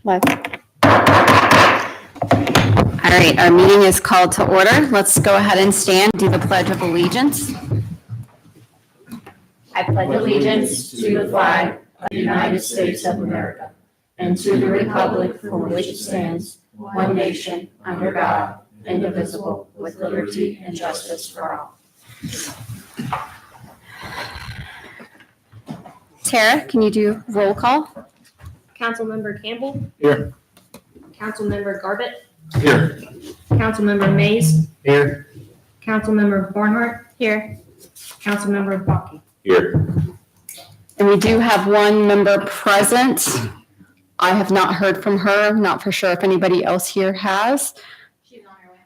Live. All right, our meeting is called to order. Let's go ahead and stand, do the Pledge of Allegiance. I pledge allegiance to the flag of the United States of America and to the republic for which it stands, one nation, under God, indivisible, with liberty and justice for all. Tara, can you do roll call? Councilmember Campbell. Here. Councilmember Garbett. Here. Councilmember Mays. Here. Councilmember Barnhart. Here. Councilmember Bakke. Here. And we do have one member present. I have not heard from her. Not for sure if anybody else here has. She's on her way.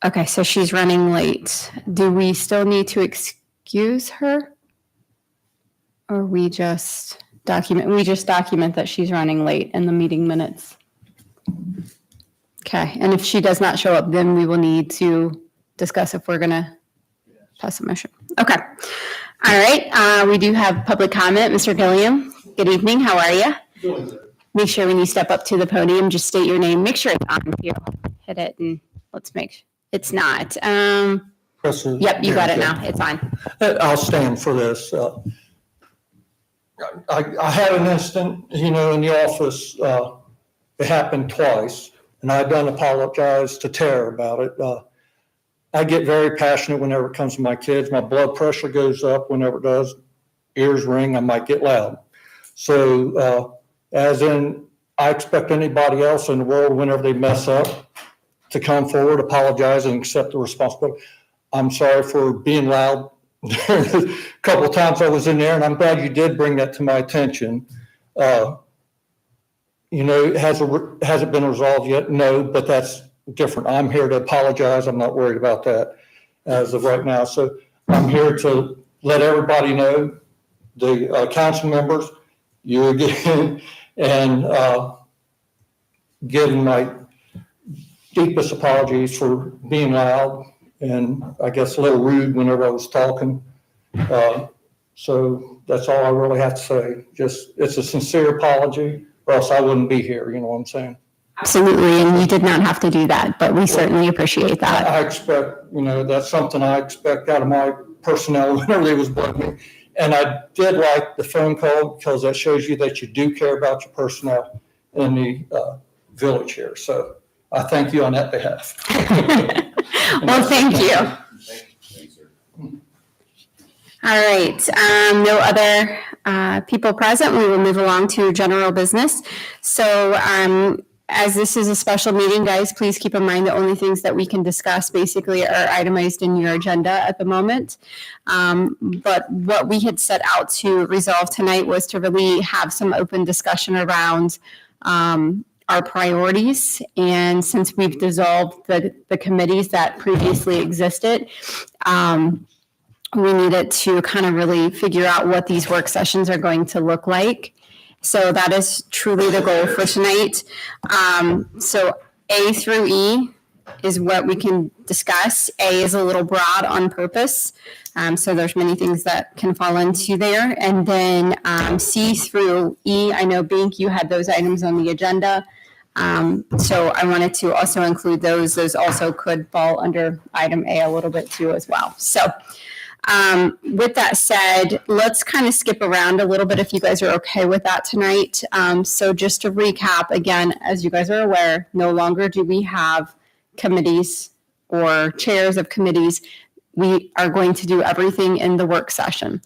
Okay, so she's running late. Do we still need to excuse her? Or we just document that she's running late in the meeting minutes? Okay, and if she does not show up, then we will need to discuss if we're gonna pass a motion. Okay, all right, we do have public comment. Mr. Gilliam, good evening, how are you? Make sure when you step up to the podium, just state your name. Make sure it's on too. Hit it and let's make, it's not. Yep, you got it now, it's on. I'll stand for this. I had an incident, in the office. It happened twice, and I done apologize to Tara about it. I get very passionate whenever it comes to my kids. My blood pressure goes up whenever it does. Ears ring, I might get loud. So, I expect anybody else in the world, whenever they mess up, to come forward, apologize, and accept the responsibility. I'm sorry for being loud. A couple of times I was in there, and I'm glad you did bring that to my attention. Has it been resolved yet? No, but that's different. I'm here to apologize. I'm not worried about that as of right now. So I'm here to let everybody know, the council members, you again, and give my deepest apologies for being loud and I guess a little rude whenever I was talking. So that's all I really have to say. Just, it's a sincere apology, or else I wouldn't be here, you know what I'm saying? Absolutely, and you did not have to do that, but we certainly appreciate that. I expect, that's something I expect out of my personnel whenever they was blaming me. And I did like the phone call because that shows you that you do care about your personnel in the village here. So I thank you on that behalf. Well, thank you. All right, no other people present. We will move along to general business. So as this is a special meeting, guys, please keep in mind the only things that we can discuss basically are itemized in your agenda at the moment. But what we had set out to resolve tonight was to really have some open discussion around our priorities. And since we've dissolved the committees that previously existed, we needed to kind of really figure out what these work sessions are going to look like. So that is truly the goal for tonight. So A through E is what we can discuss. A is a little broad on purpose. So there's many things that can fall into there. And then C through E, I know Bink, you had those items on the agenda. So I wanted to also include those. Those also could fall under item A a little bit too as well. So with that said, let's kind of skip around a little bit if you guys are okay with that tonight. So just to recap, again, as you guys are aware, no longer do we have committees or chairs of committees. We are going to do everything in the work session.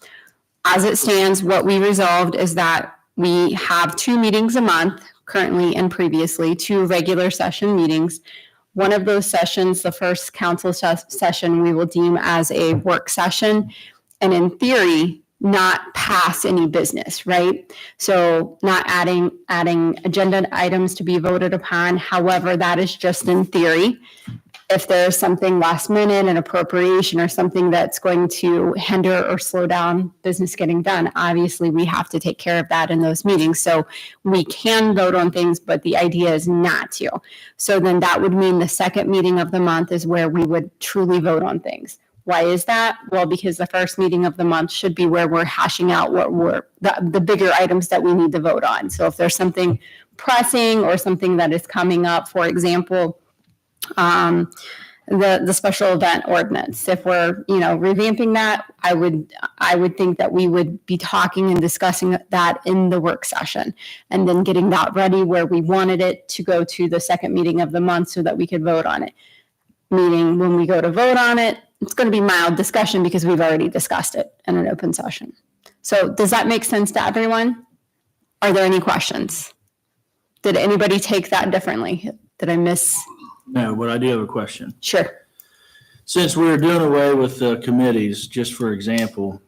As it stands, what we resolved is that we have 2 meetings a month, currently and previously, 2 regular session meetings. One of those sessions, the first council session, we will deem as a work session, and in theory, not pass any business, right? So not adding agenda items to be voted upon. However, that is just in theory. If there's something last minute, an appropriation or something that's going to hinder or slow down business getting done, obviously we have to take care of that in those meetings. So we can vote on things, but the idea is not to. So then that would mean the second meeting of the month is where we would truly vote on things. Why is that? Well, because the first meeting of the month should be where we're hashing out the bigger items that we need to vote on. So if there's something pressing or something that is coming up, for example, the special event ordinance, if we're, revamping that, I would think that we would be talking and discussing that in the work session and then getting that ready where we wanted it to go to the second meeting of the month so that we could vote on it. Meaning when we go to vote on it, it's going to be mild discussion because we've already discussed it in an open session. So does that make sense to everyone? Are there any questions? Did anybody take that differently? Did I miss? No, but I do have a question. Sure. Since we're doing away with the committees, just for example,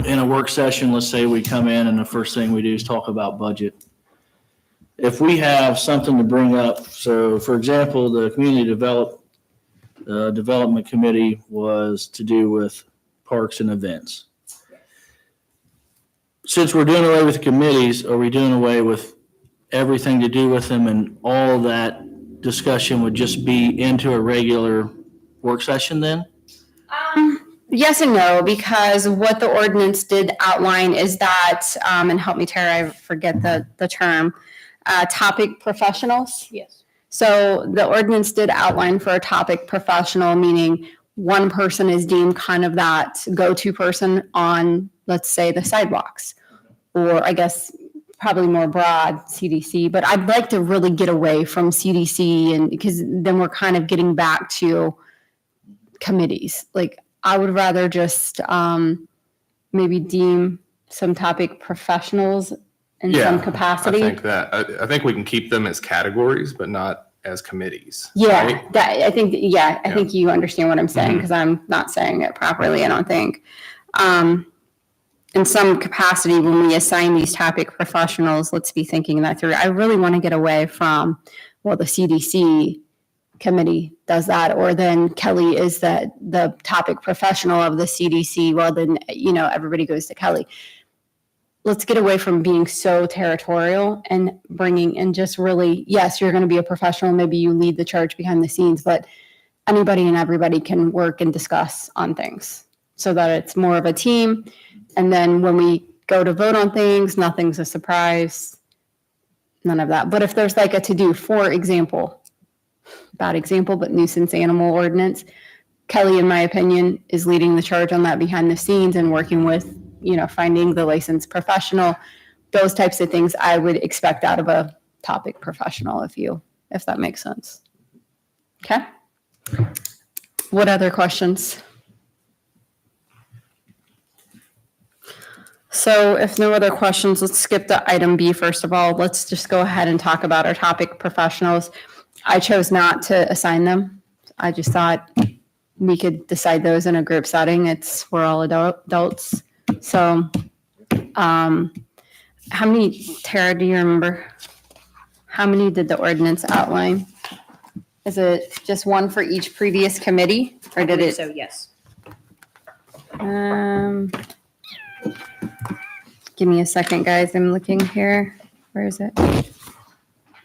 in a work session, let's say we come in and the first thing we do is talk about budget. If we have something to bring up, so for example, the community development committee was to do with parks and events. Since we're doing away with committees, are we doing away with everything to do with them and all that discussion would just be into a regular work session then? Yes and no, because what the ordinance did outline is that, and help me Tara, I forget the term, topic professionals. Yes. So the ordinance did outline for a topic professional, meaning one person is deemed kind of that go-to person on, let's say, the sidewalks, or I guess probably more broad CDC, but I'd like to really get away from CDC and because then we're kind of getting back to committees. Like I would rather just maybe deem some topic professionals in some capacity. I think we can keep them as categories, but not as committees. Yeah, right? I think you understand what I'm saying because I'm not saying it properly, I don't think. In some capacity, when we assign these topic professionals, let's be thinking that through. I really want to get away from, well, the CDC committee does that, or then Kelly is the topic professional of the CDC. Well, then, everybody goes to Kelly. Let's get away from being so territorial and bringing in just really, yes, you're going to be a professional. Maybe you lead the charge behind the scenes, but anybody and everybody can work and discuss on things so that it's more of a team. And then when we go to vote on things, nothing's a surprise, none of that. But if there's like a to-do, for example, bad example, but nuisance animal ordinance, Kelly, in my opinion, is leading the charge on that behind the scenes and working with, finding the licensed professional, those types of things I would expect out of a topic professional if that makes sense. Okay. What other questions? So if no other questions, let's skip to item B first of all. Let's just go ahead and talk about our topic professionals. I chose not to assign them. I just thought we could decide those in a group setting. We're all adults. So how many, Tara, do you remember? How many did the ordinance outline? Is it just one for each previous committee or did it? So, yes. Give me a second, guys. I'm looking here. Where is it?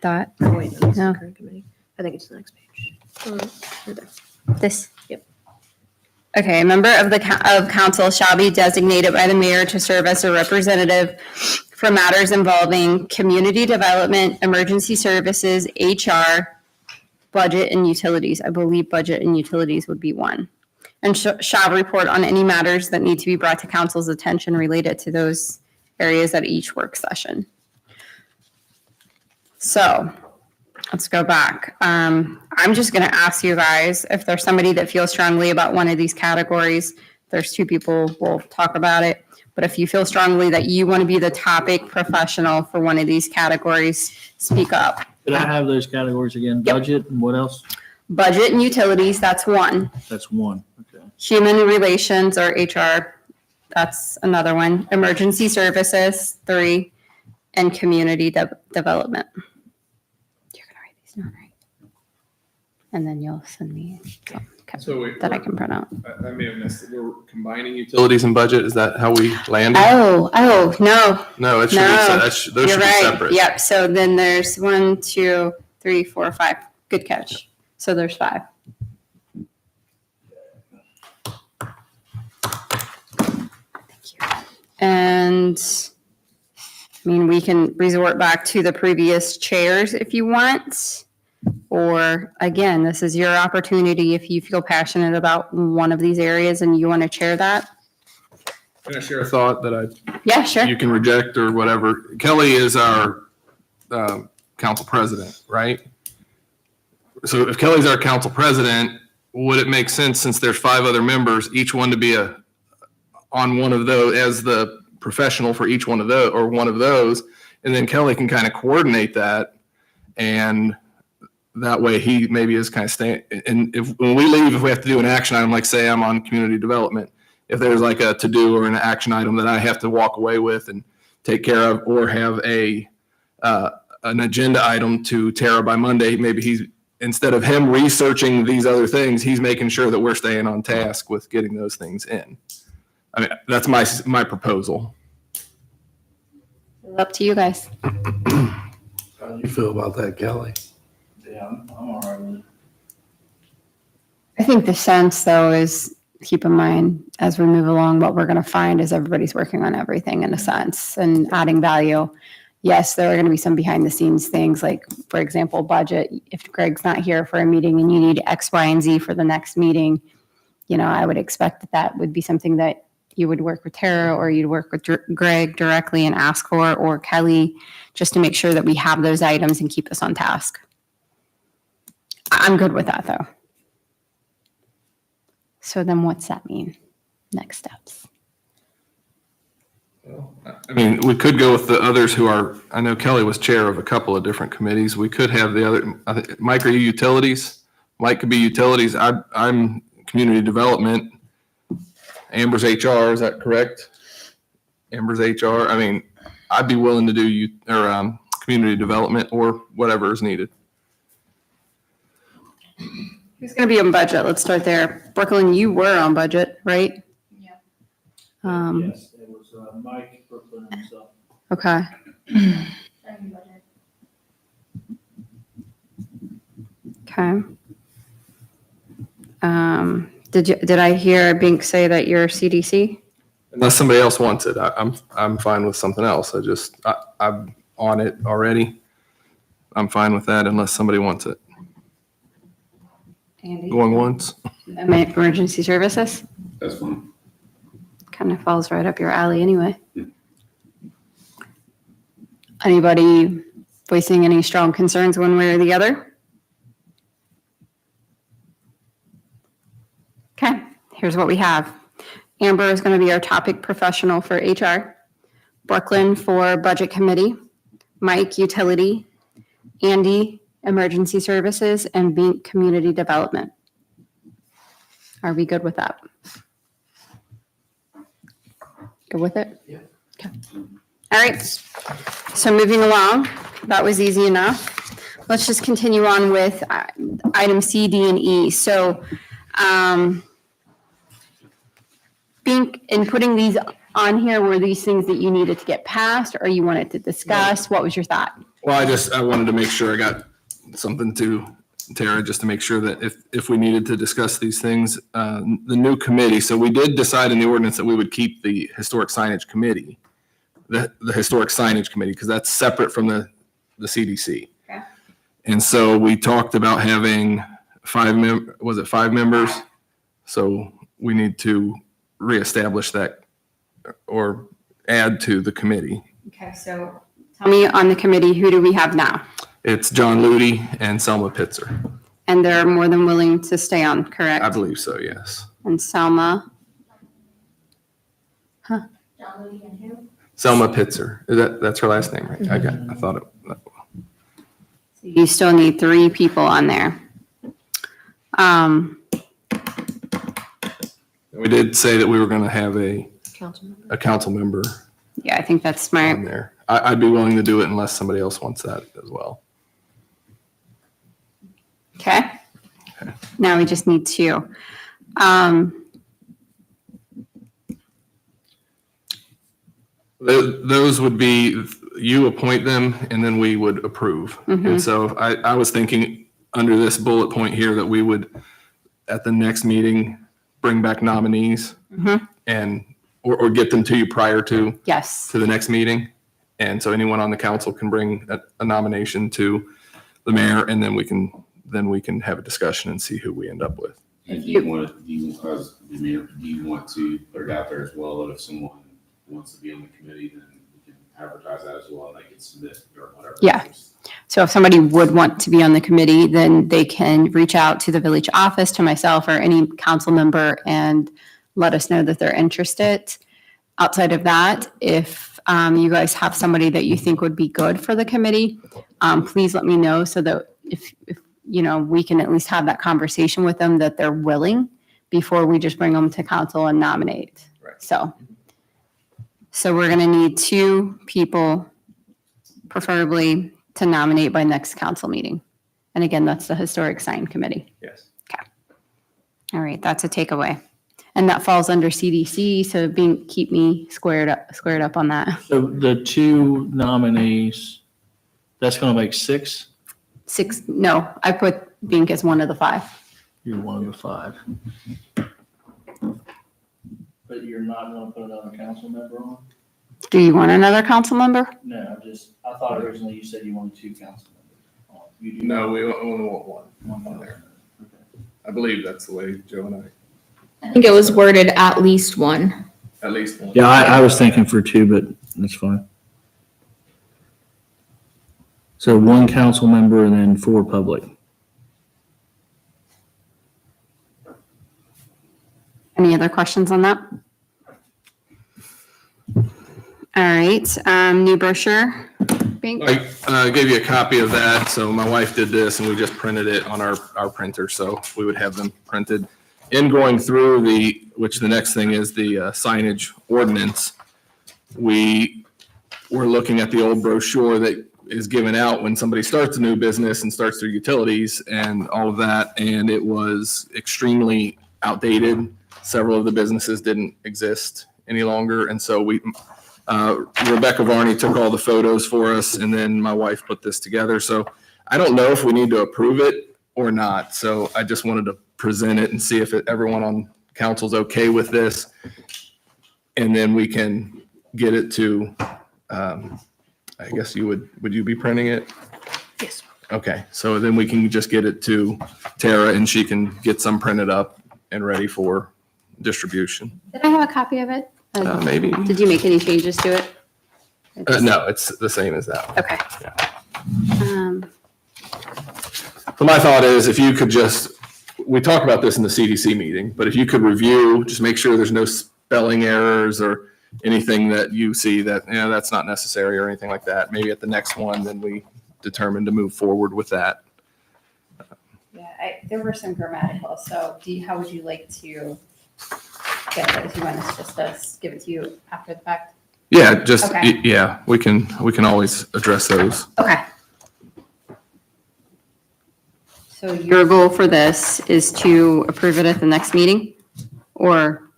Dot. Oh, wait, that's No. the current committee. I think it's the next page. Right there. This? Yep. Okay, a member of of council shall be designated by the mayor to serve as a representative for matters involving community development, emergency services, HR, budget, and utilities. I believe budget and utilities would be one. And shall report on any matters that need to be brought to council's attention related to those areas at each work session. So let's go back. I'm just going to ask you guys if there's somebody that feels strongly about one of these categories. There's two people, we'll talk about it. But if you feel strongly that you want to be the topic professional for one of these categories, speak up. Could I have those categories again? Yep. Budget and what else? Budget and utilities, that's one. That's one. Okay. Human relations or HR, that's another one. Emergency services, 3, and community development. You're gonna write these down, right? And then you'll send me some So wait, that I can print out. I may have missed it. We're combining utilities and budget. Is that how we landed? Oh, no, No, it should No, be, those you're should be right. separate. Yep, so then there's 1, 2, 3, 4, 5. Good catch. So there's 5. And I mean, we can resort back to the previous chairs if you want. Or again, this is your opportunity if you feel passionate about one of these areas and you want to chair that. Can I share a thought that Yeah, sure. you can reject or whatever? Kelly is our council president, right? So if Kelly's our council president, would it make sense, since there's 5 other members, each one to be on one of those as the professional for each one of those, or one of those, and then Kelly can kind of coordinate that, and that way he maybe is kind of staying. And if when we leave, if we have to do an action item, like say I'm on community development, if there's like a to-do or an action item that I have to walk away with and take care of, or have an agenda item to Tara by Monday, maybe he's, instead of him researching these other things, he's making sure that we're staying on task with getting those things in. I mean, that's my proposal. It's up to you guys. How do you feel about that, Kelly? Yeah, I'm all right with it. I think the sense though is keep in mind as we move along, what we're going to find is everybody's working on everything in a sense and adding value. Yes, there are going to be some behind the scenes things like, for example, budget. If Greg's not here for a meeting and you need X, Y, and Z for the next meeting, I would expect that that would be something that you would work with Tara or you'd work with Greg directly and ask for, or Kelly, just to make sure that we have those items and keep us on task. I'm good with that though. So then what's that mean? Next steps. I mean, we could go with the others who are, I know Kelly was chair of a couple of different committees. We could have the other, I think, Mike, are you utilities? Mike could be utilities. I'm community development. Amber's HR, is that correct? Amber's HR. I mean, I'd be willing to do community development or whatever is needed. Who's going to be on budget? Let's start there. Brooklyn, you were on budget, right? Yeah. Yes, it was Mike, Brooklyn, and stuff. Okay. Okay. Did I hear Bink say that you're CDC? Unless somebody else wants it, I'm fine with something else. I'm on it already. I'm fine with that unless somebody wants it. Andy? Going once? Emergency services? That's fine. Kind of falls right up your alley anyway. Anybody voicing any strong concerns one way or the other? Okay, here's what we have. Amber is going to be our topic professional for HR. Brooklyn for Budget Committee. Mike, Utility. Andy, Emergency Services, and Bink, Community Development. Are we good with that? Good with it? Yeah. Okay. All right. So moving along, that was easy enough. Let's just continue on with item C, D, and E. So, Bink, in putting these on here, were these things that you needed to get passed or you wanted to discuss? What was your thought? Well, I wanted to make sure I got something to Tara, just to make sure that if we needed to discuss these things, the new committee, so we did decide in the ordinance that we would keep the historic signage committee, the historic signage committee, because that's separate from the CDC. Okay. And so we talked about having 5 members? So we need to reestablish that or add to the committee. Okay, so tell me on the committee, who do we have now? It's John Ludi and Selma Pitzer. And they're more than willing to stay on, I correct? believe so, yes. And Selma, Selma Pitzer. That's her last name, right? I thought it. you still need 3 people on there. We did say that we were going to have a council member Yeah, I think that's smart. on there. I'd be willing to do it unless somebody else wants that as well. Okay. Now we just need 2. Those would be, you appoint them and then we would approve. And so I was thinking under this bullet point here that we would, at the next meeting, bring back nominees and or get them to you prior to Yes. the next meeting. And so anyone on the council can bring a nomination to the mayor, and then we can have a discussion and see who we end up with. And do you want to put it out there as well, that if someone wants to be on the committee, then we can advertise that as well, and they can submit or whatever. Yeah. So if somebody would want to be on the committee, then they can reach out to the village office, to myself, or any council member, and let us know that they're interested. Outside of that, if you guys have somebody that you think would be good for the committee, please let me know, so that if we can at least have that conversation with them, that they're willing, before we just bring them to council and nominate. Right. So we're gonna need 2 people, preferably, to nominate by next council meeting. And again, that's the Historic Sign Committee. Yes. All right, that's a takeaway. And that falls under CDC, so keep me squared up on that. So the 2 nominees, that's going to make 6? 6, no, I put Bink as one of the 5. You're one of the 5. But you're not going to put another council member on? Do you want another council member? No, I thought originally you said you wanted 2 council members. You do? No, we only want one on there. Okay. I believe that's the way Joe and I think it was worded at least one. at least one. Yeah, I was thinking for 2, but that's fine. So 1 council member and then 4 public. Any other questions on that? All right, new brochure, Bink? I gave you a copy of that. So my wife did this, and we just printed it on our printer. So we would have them printed. In going through which the next thing is the signage ordinance, we were looking at the old brochure that is given out when somebody starts a new business and starts their utilities and all of that. And it was extremely outdated. Several of the businesses didn't exist any longer. And so Rebecca Varney took all the photos for us, and then my wife put this together. So I don't know if we need to approve it or not. So I just wanted to present it and see if everyone on council's okay with this. And then we can get it to, I guess would you be printing it? Yes. Okay, so then we can just get it to Tara, and she can get some printed up and ready for distribution. Did I have a copy of it? Maybe. Did you make any changes to it? No, it's the same as that. Okay. So my thought is, if you could we talked about this in the CDC meeting, but if you could review, just make sure there's no spelling errors or anything that you see that, that's not necessary or anything like that. Maybe at the next one, then we determine to move forward with that. Yeah, there were some grammatical, so how would you like to get those? You want us just to give it to you after the fact? Yeah, Okay. yeah, we can always address those. Okay. So your goal for this is to approve it at the next meeting, or?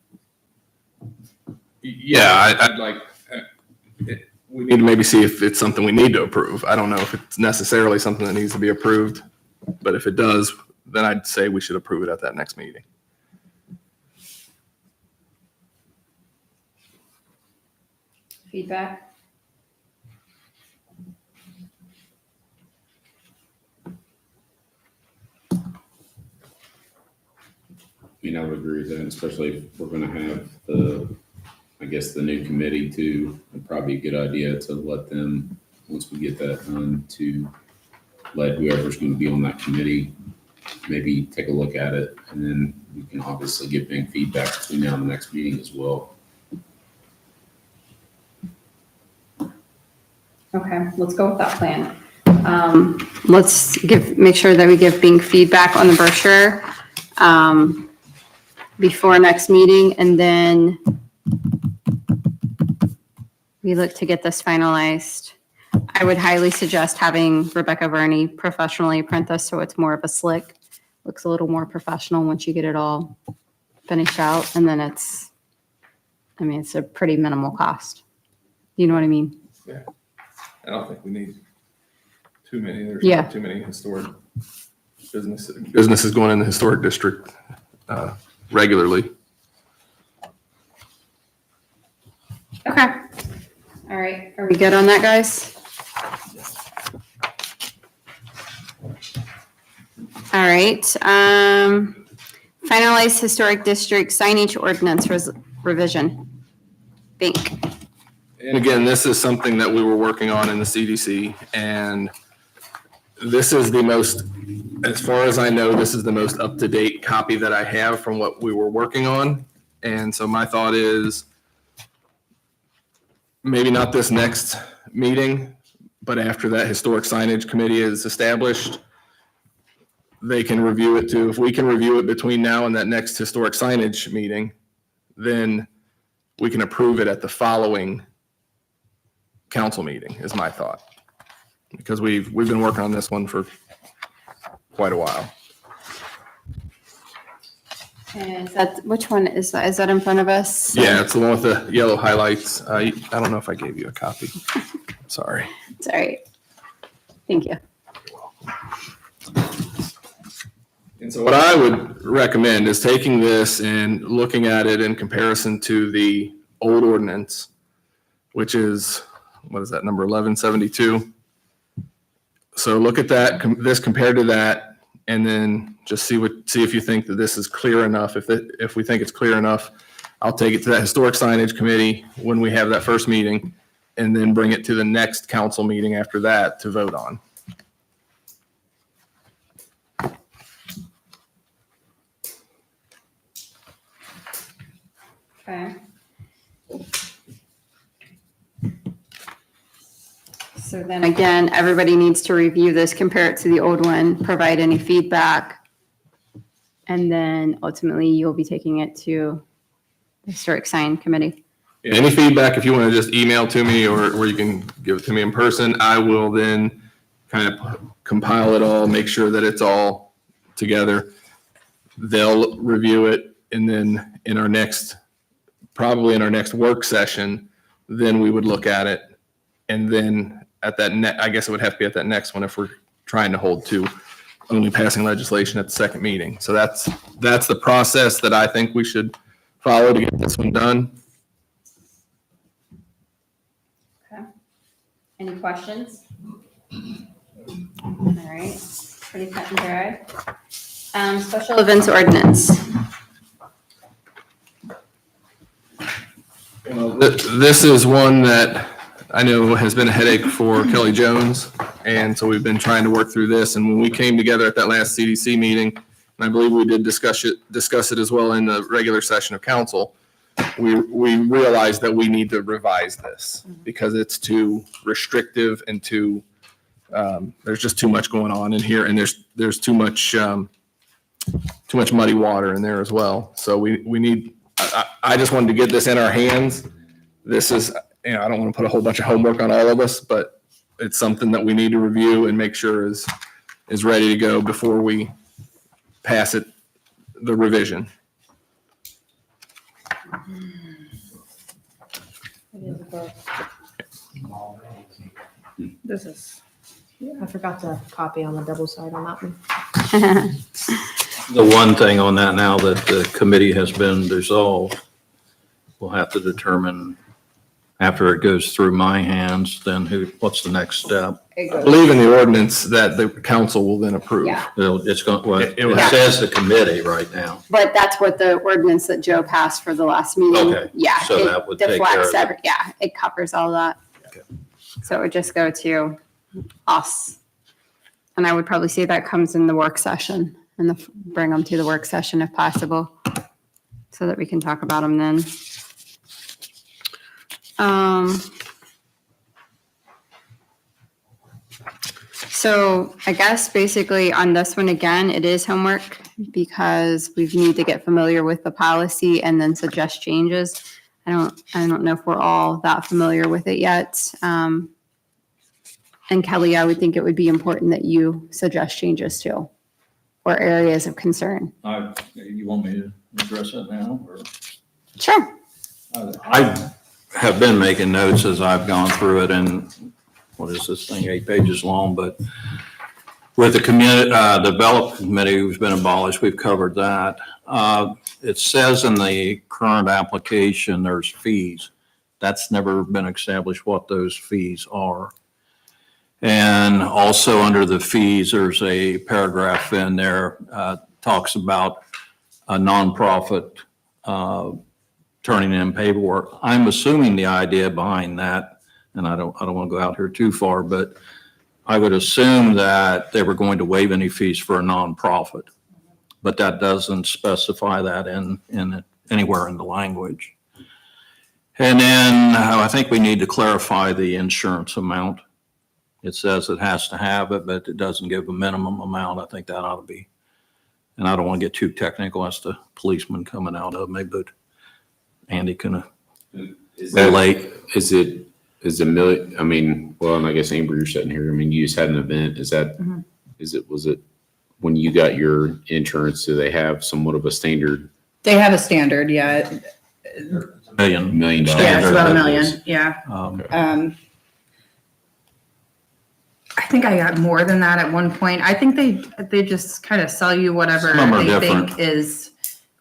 Yeah, I'd like, we need to maybe see if it's something we need to approve. I don't know if it's necessarily something that needs to be approved, but if it does, then I'd say we should approve it at that next meeting. Feedback? I would agree with that, especially if we're gonna have the new committee too. It'd probably be a good idea to let them, once we get that done, to let whoever's gonna be on that committee maybe take a look at it, and then we can obviously give Bing feedback between now and the next meeting as well. Okay, let's go with that plan. Let's make sure that we give Bing feedback on the brochure before next meeting, and then we look to get this finalized. I would highly suggest having Rebecca Verney professionally print this, so it's more of a slick, looks a little more professional once you get it all finished out, and then it's a pretty minimal cost. You know what I mean? I don't think we need too many. There's Yeah. not too many historic businesses going in the historic district regularly. Okay. All right. Are we good on that, guys? All right. Finalize historic district signage ordinance revision. Bink. And again, this is something that we were working on in the CDC, and this is the most, as far as I know, this is the most up-to-date copy that I have from what we were working on. And so my thought is maybe not this next meeting, but after that historic signage committee is established, they can review it too. If we can review it between now and that next historic signage meeting, then we can approve it at the following council meeting, is my thought. Because we've been working on this one for quite a while. And which one is that? Is that in front of us? Yeah, it's the one with the yellow highlights. I don't know if I gave you a copy. Sorry. It's all right. Thank you. And so what I would recommend is taking this and looking at it in comparison to the old ordinance, which is, what is that, number 1172? So look at that, this compared to that, and then just see if you think that this is clear enough. If we think it's clear enough, I'll take it to that historic signage committee when we have that first meeting, and then bring it to the next council meeting after that to vote on. Okay. So then again, everybody needs to review this, compare it to the old one, provide any feedback. And then ultimately you'll be taking it to the historic sign committee. Any feedback, if you want to just email to me or you can give it to me in person, I will then kind of compile it all, make sure that it's all together. They'll review it, and then probably in our next work session, then we would look at it. And then at that I guess it would have to be at that next one if we're trying to hold to only passing legislation at the second meeting. So that's the process that I think we should follow to get this one done. Okay. Any questions? All right, pretty cut and dry. Special events ordinance. This is one that I know has been a headache for Kelly Jones, and so we've been trying to work through this. And when we came together at that last CDC meeting, and I believe we did discuss it as well in the regular session of council, we realized that we need to revise this because it's too restrictive and there's just too much going on in here, and there's too much muddy water in there as well. So we need. I just wanted to get this in our hands. This is, I don't want to put a whole bunch of homework on all of us, but it's something that we need to review and make sure is ready to go before we pass it, the revision. This is, I forgot to copy on the double side on that one. The one thing on that, now that the committee has been dissolved, we'll have to determine after it goes through my hands, then what's the next step? I believe in the ordinance that the council will then approve. Yeah. It's going, well, It it says the committee right now. But that's what the ordinance that Joe passed for the last meeting. Okay, Yeah. so it that would take deflects care of it. Yeah, it covers all that. Okay. So it would just go to us. And I would probably say that comes in the work session and bring them to the work session if possible, so that we can talk about them then. So I guess basically on this one, again, it is homework because we need to get familiar with the policy and then suggest changes. I don't know if we're all that familiar with it yet. And Kelly, I would think it would be important that you suggest changes too, or areas of concern. You want me to address it now, or? Sure. I have been making notes as I've gone through it, and what is this thing, 8 pages long, but with the community, development committee who's been abolished, we've covered that. It says in the current application, there's fees. That's never been established what those fees are. And also under the fees, there's a paragraph in there, talks about a nonprofit turning in paperwork. I'm assuming the idea behind that, and I don't want to go out here too far, but I would assume that they were going to waive any fees for a nonprofit, but that doesn't specify that in anywhere in the language. And then I think we need to clarify the insurance amount. It says it has to have it, but it doesn't give a minimum amount. I think that ought to be. And I don't want to get too technical as to policemen coming out of me, but Andy can Is that relate. Is a million, I mean, well, and I guess Amber, you're sitting here, I mean, you just had an event, was it, when you got your insurance, do they have somewhat of a standard They have a standard, yeah. $1 million. Yeah, it's about $1 Standard. million, yeah. I think I got more than that at one point. I think they just kind of sell you whatever Some are they different. think is,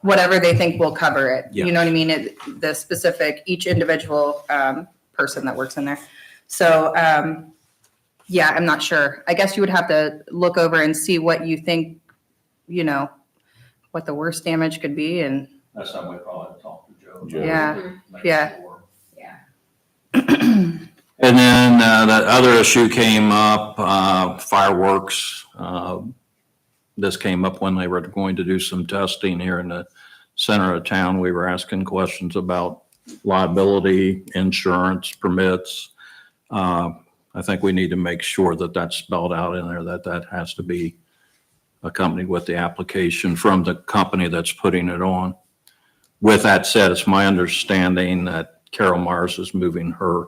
whatever they think will cover it. Yeah. You know what I mean? The specific, each individual person that works in there. So, yeah, I'm not sure. I guess you would have to look over and see what you think, what the worst damage could be and, That's how we probably talk to Joe. Joe. yeah. And then that other issue came up, fireworks. This came up when they were going to do some testing here in the center of town. We were asking questions about liability, insurance, permits. I think we need to make sure that that's spelled out in there, that has to be accompanied with the application from the company that's putting it on. With that said, it's my understanding that Carol Mars is moving her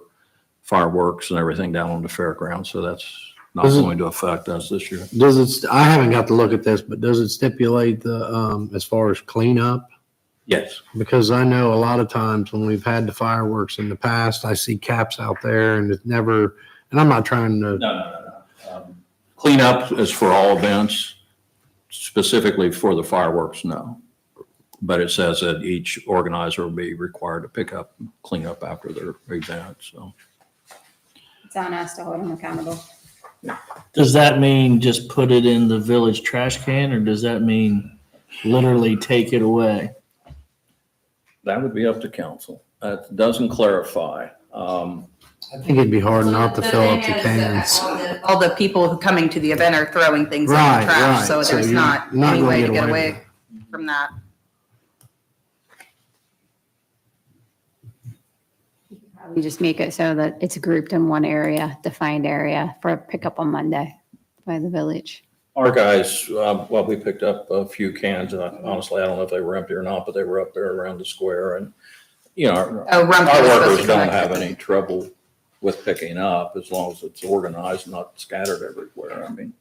fireworks and everything down on the fairground, so that's not Does it- going to affect us this year. Does it, I haven't got to look at this, but does it stipulate the, as far as cleanup? Yes. Because I know a lot of times when we've had the fireworks in the past, I see caps out there and it's never, and I'm not trying to, No. Cleanup is for all events, specifically for the fireworks, no. But it says that each organizer will be required to pick up, clean up after their event, so. It's on us to hold them accountable. Does that mean just put it in the village trash can, or does that mean literally take it away? That would be up to council. That doesn't clarify. I think it'd be hard not to fill up the cans. All the people who coming to the event are throwing things in the Right, trash, right. so So there's you're not not any gonna way to get get away away from that. We just make it so that it's grouped in one area, defined area for pickup on Monday by the village. Our guys, well, we picked up a few cans, and honestly, I don't know if they were empty or not, but they were up there around the square, and, our Oh, Rumpke was supposed workers to don't collect have it. any trouble with picking up as long as it's organized, not scattered everywhere. I mean,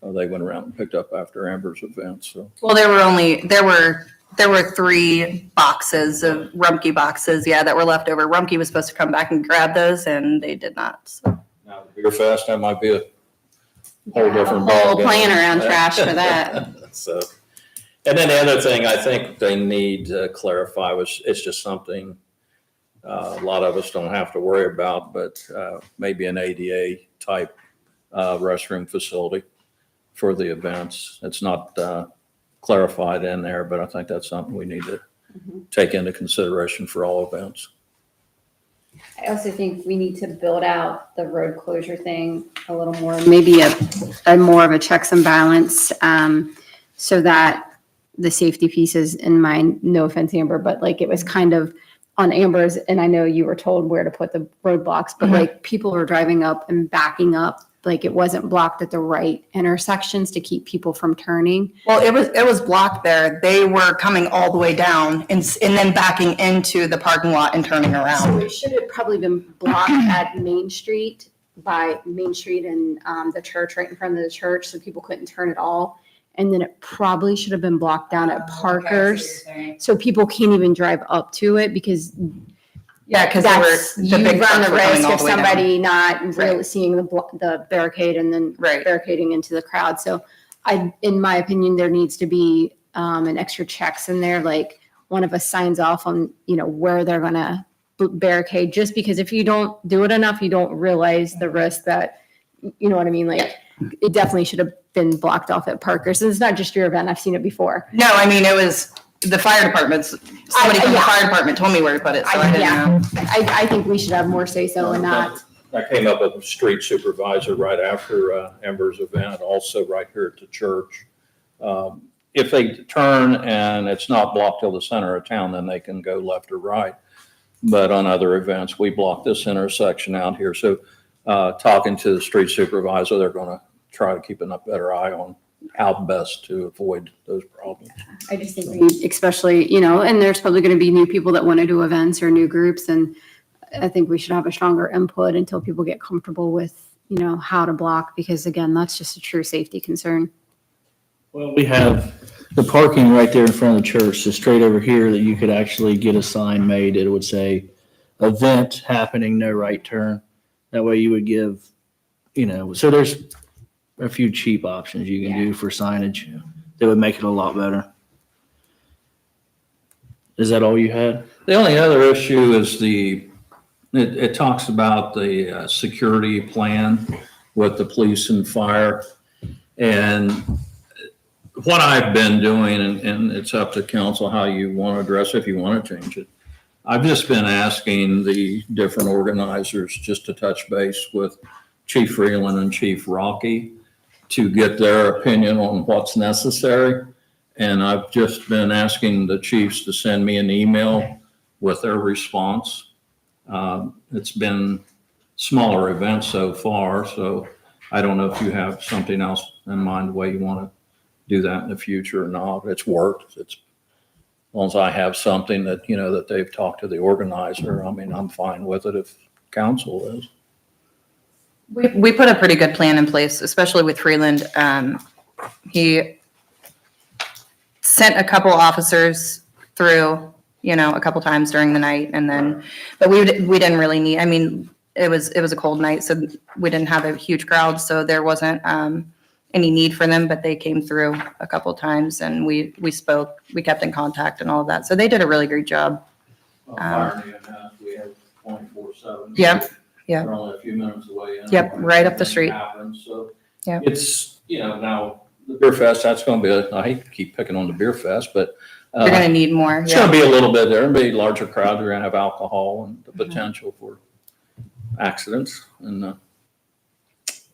they went around and picked up after Amber's event, so. Well, there were 3 boxes of Rumpke boxes, yeah, that were left over. Rumpke was supposed to come back and grab those, and they did not, so. Now, the Beer Fest, that might be a whole different Whole ballgame. plan around trash for that. So, and then the other thing I think they need to clarify was, it's just something a lot of us don't have to worry about, but maybe an ADA type restroom facility for the events. It's not clarified in there, but I think that's something we need to take into consideration for all events. I also think we need to build out the road closure thing a little more, maybe a more of a checks and balance, so that the safety piece is in mind. No offense, Amber, but like it was kind of on Amber's, and I know you were told where to put the roadblocks, but like people were driving up and backing up, like it wasn't blocked at the right intersections to keep people from turning. Well, it was blocked there. They were coming all the way down and then backing into the parking lot and turning So around. it should have probably been blocked at Main Street by Main Street and the church, right in front of the church, so people couldn't turn at all. And then it probably should have been blocked down at Parker's, so people can't even drive up to it because Yeah, because that's, you the big run trucks the were coming risk all of the way down. somebody not really Right. seeing the barricade and then Right. barricading into the crowd. So in my opinion, there needs to be an extra checks in there, like one of us signs off on, where they're gonna barricade, just because if you don't do it enough, you don't realize the risk that, you know what I mean? Like, it definitely should have been blocked off at Parker's. And it's not just your event. I've seen it before. No, I mean, it was the fire department's, somebody from the fire department told me where to put it, so I didn't know. I think we should have more say-so in that. I came up with a street supervisor right after Ember's event, also right here at the church. If they turn and it's not blocked till the center of town, then they can go left or right. But on other events, we block this intersection out here. So talking to the street supervisor, they're going to try to keep a better eye on how best to avoid those problems. I just think we, especially, you know, and there's probably going to be new people that want to do events or new groups. And I think we should have a stronger input until people get comfortable with, you know, how to block, because again, that's just a true safety concern. Well, we have the parking right there in front of the church, so straight over here that you could actually get a sign made. It would say, event happening, no right turn. That way you would give, you know, so there's a few cheap options you can do for signage that would make it a lot better. Is that all you had? The only other issue is it talks about the security plan with the police and fire. And what I've been doing, and it's up to council how you want to address it, if you want to change it. I've just been asking the different organizers just to touch base with Chief Freeland and Chief Rocky to get their opinion on what's necessary. And I've just been asking the chiefs to send me an email with their response. It's been smaller events so far, so I don't know if you have something else in mind, the way you want to do that in the future or not. It's worked. It's, as long as I have something that, you know, that they've talked to the organizer, I mean, I'm fine with it if council is. We put a pretty good plan in place, especially with Freeland. He sent a couple officers through, you know, a couple times during the night, and then, but we didn't really need, I mean, it was a cold night, so we didn't have a huge crowd, so there wasn't any need for them, but they came through a couple times, and we spoke, we kept in contact and all of that. So they did a really great job. Fire we have 24/7. Yep. They're only a few minutes away. Yep, right up the street. Happens, so Yep. it's, you know, now the beer fest, that's going to be, I hate to keep picking on the beer fest, but You're gonna need more. it's going to be a little bit there, and be a larger crowd. You're going to have alcohol and the potential for accidents. And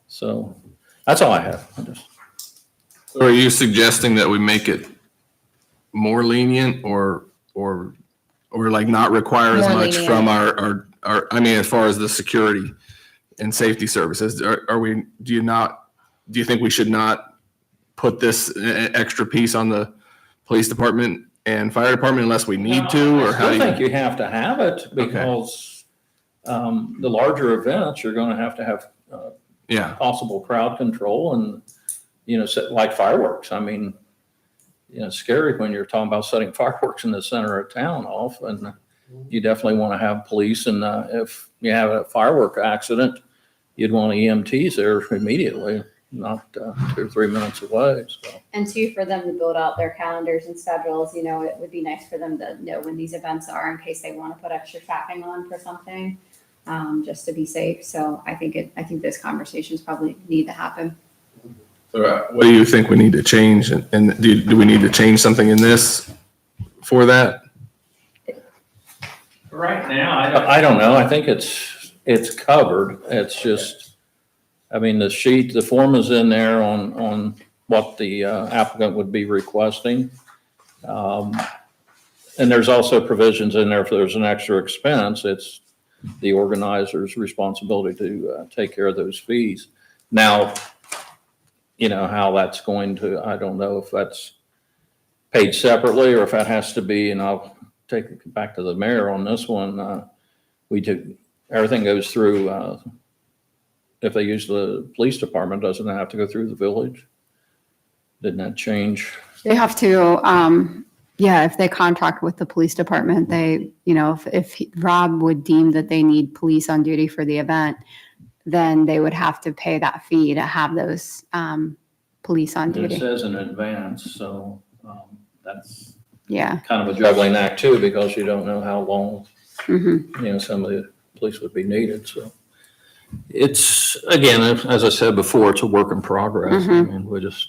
so that's all I have. So are you suggesting that we make it more lenient or like not require as More much lenient. from our, I mean, as far as the security and safety services, do you think we should not put this extra piece on the police department and fire department unless we need to, or how I do think you? you have to have it because the larger events, you're going to have Yeah, possible crowd control and, you know, like fireworks. I mean, you know, it's scary when you're talking about setting fireworks in the center of town off, and you definitely want to have police. And if you have a firework accident, you'd want EMTs there immediately, not 2 or 3 minutes away. So. And two, for them to build out their calendars and schedules, you know, it would be nice for them to know when these events are in case they want to put extra staffing on for something, just to be safe. So I think those conversations probably need to happen. so what do you think we need to change, and do we need to change something in this for that? Right now, I don't know. I think it's covered. It's just, I mean, the form is in there on what the applicant would be requesting. And there's also provisions in there if there's an extra expense, it's the organizer's responsibility to take care of those fees. Now, you know, how that's going to, I don't know if that's paid separately or if that has to be, and I'll take it back to the mayor on this one. Everything goes through, if they use the police department, doesn't it have to go through the village? Didn't that change? They have to, if they contract with the police department, they, you know, if Rob would deem that they need police on duty for the event, then they would have to pay that fee to have those police on It duty. says in advance, so that's Yeah. kind of a juggling act too, because you don't know how long Mhm. some of the police would be needed, so. It's, again, as I said before, it's a work in progress. I mean, we just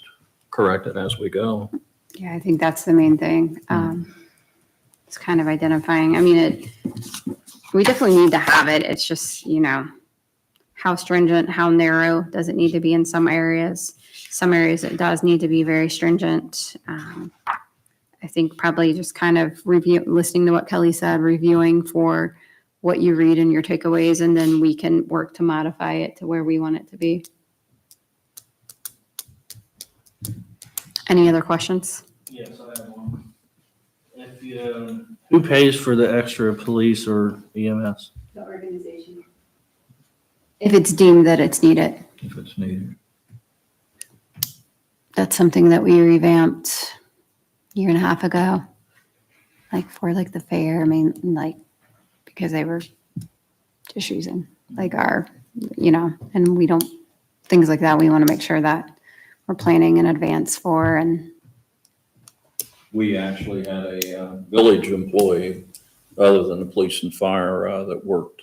correct it as we go. Yeah, I think that's the main thing. It's kind of identifying. I mean, we definitely need to have it. It's just, how stringent, how narrow does it need to be in some areas? Some areas it does need to be very stringent. I think probably just kind of listening to what Kelly said, reviewing for what you read and your takeaways, and then we can work to modify it to where we want it to be. Any other questions? Yes, I have one. Who pays for the extra police or EMS The organization. If it's deemed that it's needed. If it's needed. That's something that we revamped a year and a half ago. For the fair, because they were just using and we don't, things like that, we want to make sure that we're planning in advance for and. We actually had a village employee, other than the police and fire, that worked,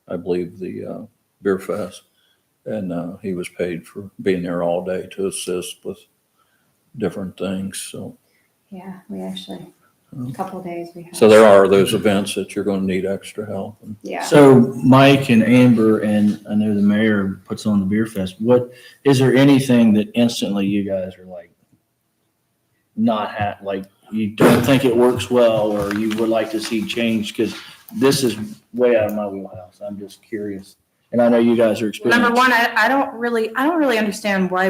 I believe, the Beer Fest. And he was paid for being there all day to assist with different things, so. Yeah, we actually, a couple of days we had. So there are those events that you're going to need extra help. Yeah. So Mike and Amber, and I know the mayor puts on the beer fest. Is there anything that instantly you guys are you don't think it works well, or you would like to see change? Because this is way out of my wheelhouse. I'm just curious. And I know you guys are experienced. Number one, I don't really understand why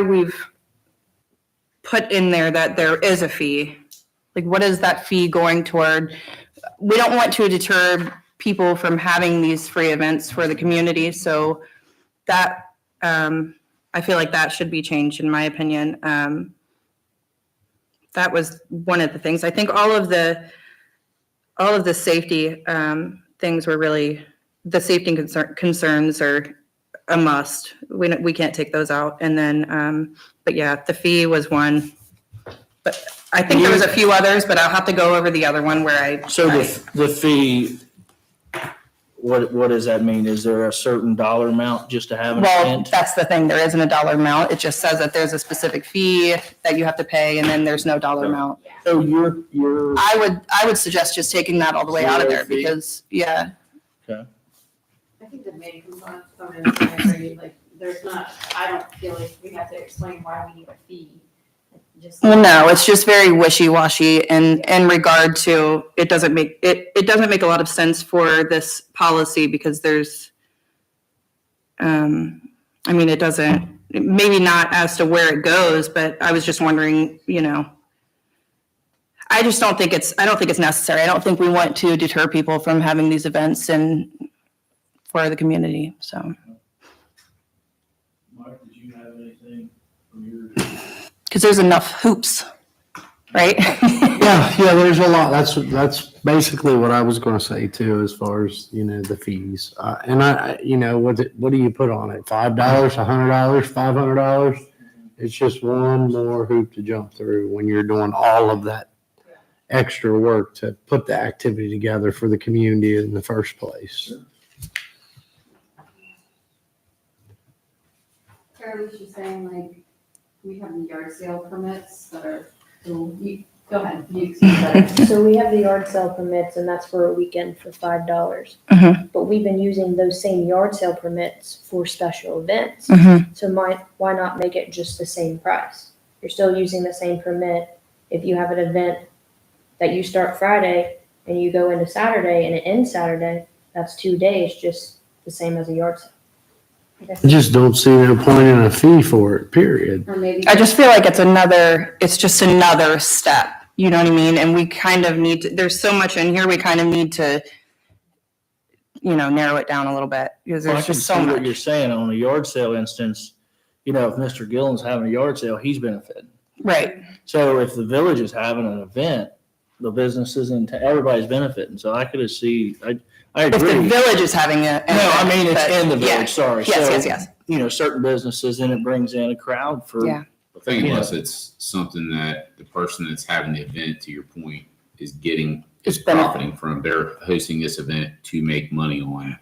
we've put in there that there is a fee. What is that fee going toward? We don't want to deter people from having these free events for the community, so that, I feel like that should be changed, in my opinion. That was one of the things. I think all of the safety things were really, the safety concerns are a must. We can't take those out. And then, but yeah, the fee was one. But I think there was a few others, but I'll have to go over the other one where So the fee, what does that mean? Is there a certain dollar amount just to have an well, event? that's the thing. There isn't a dollar amount. It just says that there's a specific fee that you have to pay, and then there's no dollar amount. So you're I would suggest just taking that all the way out of there Zero fee? because, yeah. I think the main component, I agree, there's not, I don't feel like we have to explain why we need a fee. Just. Well, no, it's just very wishy-washy and in regard to, it doesn't make a lot of sense for this policy because there's, it doesn't, maybe not as to where it goes, but I was just wondering, I just don't think it's necessary. I don't think we want to deter people from having these events and for the community, so. Mike, did you have anything from your? Because there's enough hoops, right? Yeah, there's a lot. That's basically what I was going to say too, as far as, the fees. And what do you put on it? $5, $100, $500? It's just one more hoop to jump through when you're doing all of that extra work to put the activity together for the community in the first place. Carly, she's saying we have the yard sale permits that are, go ahead, you explain that. So we have the yard sale permits and that's for a weekend for $5. Mhm. But we've been using those same yard sale permits for special events. Mhm. So why not make it just the same price? You're still using the same permit. If you have an event that you start Friday and you go into Saturday and it ends Saturday, that's 2 days, just the same as a yard sale. I just don't see no point in a fee for it, period. Or maybe. I just feel like it's just another step, you know what I mean? And we kind of need to, there's so much in here, we kind of need to, narrow it down a little bit because Well, I there's can just see so what you're much. saying on a yard sale instance. If Mr. Gillen's having a yard sale, he's benefiting. Right. So if the village is having an event, the businesses and everybody's benefiting. So I could see, I If the agree. village is having it. No, I mean, it's in the village, sorry. Yes, So, yes. Certain businesses, and it brings in a crowd for. Yeah. I think unless it's something that the person that's having the event, to your point, is getting is profiting from, they're hosting this event to make money on,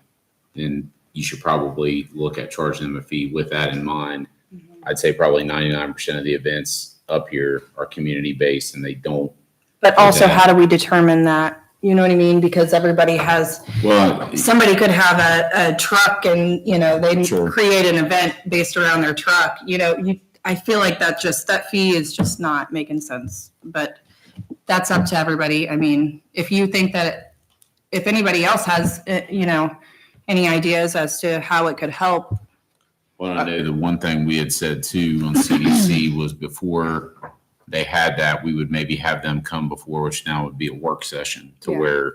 then you should probably look at charging them a fee with that in mind. I'd say probably 99% of the events up here are community-based and they don't. But also, Okay. how do we determine that? You know what I mean? Because everybody has, Well, somebody could have a truck and, they Sure. create an event based around their truck, I feel like that fee is just not making sense, but that's up to everybody. I mean, if you think that, if anybody else has, any ideas as to how it could help. well, I know the one thing we had said too on CDC was before they had that, we would maybe have them come before, which now would be a work session to Yeah. where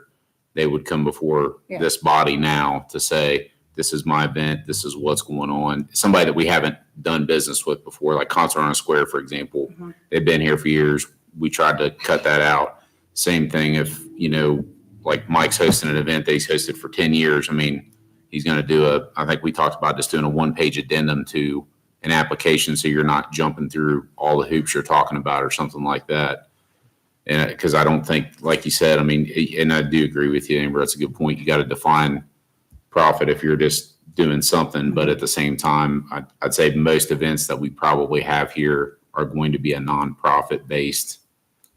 they would come before Yeah. this body now to say, this is my event, this is what's going on. Somebody that we haven't done business with before, like Concert on a Square, for example, they've been here for years. We tried to cut that out. Same thing if, like Mike's hosting an event that he's hosted for 10 years. I mean, he's going to do I think we talked about just doing a one-page addendum to an application so you're not jumping through all the hoops you're talking about or something like that. And because I don't think, like you said, I mean, and I do agree with you, Amber, that's a good point. You got to define profit if you're just doing something. But at the same time, I'd say most events that we probably have here are going to be a nonprofit based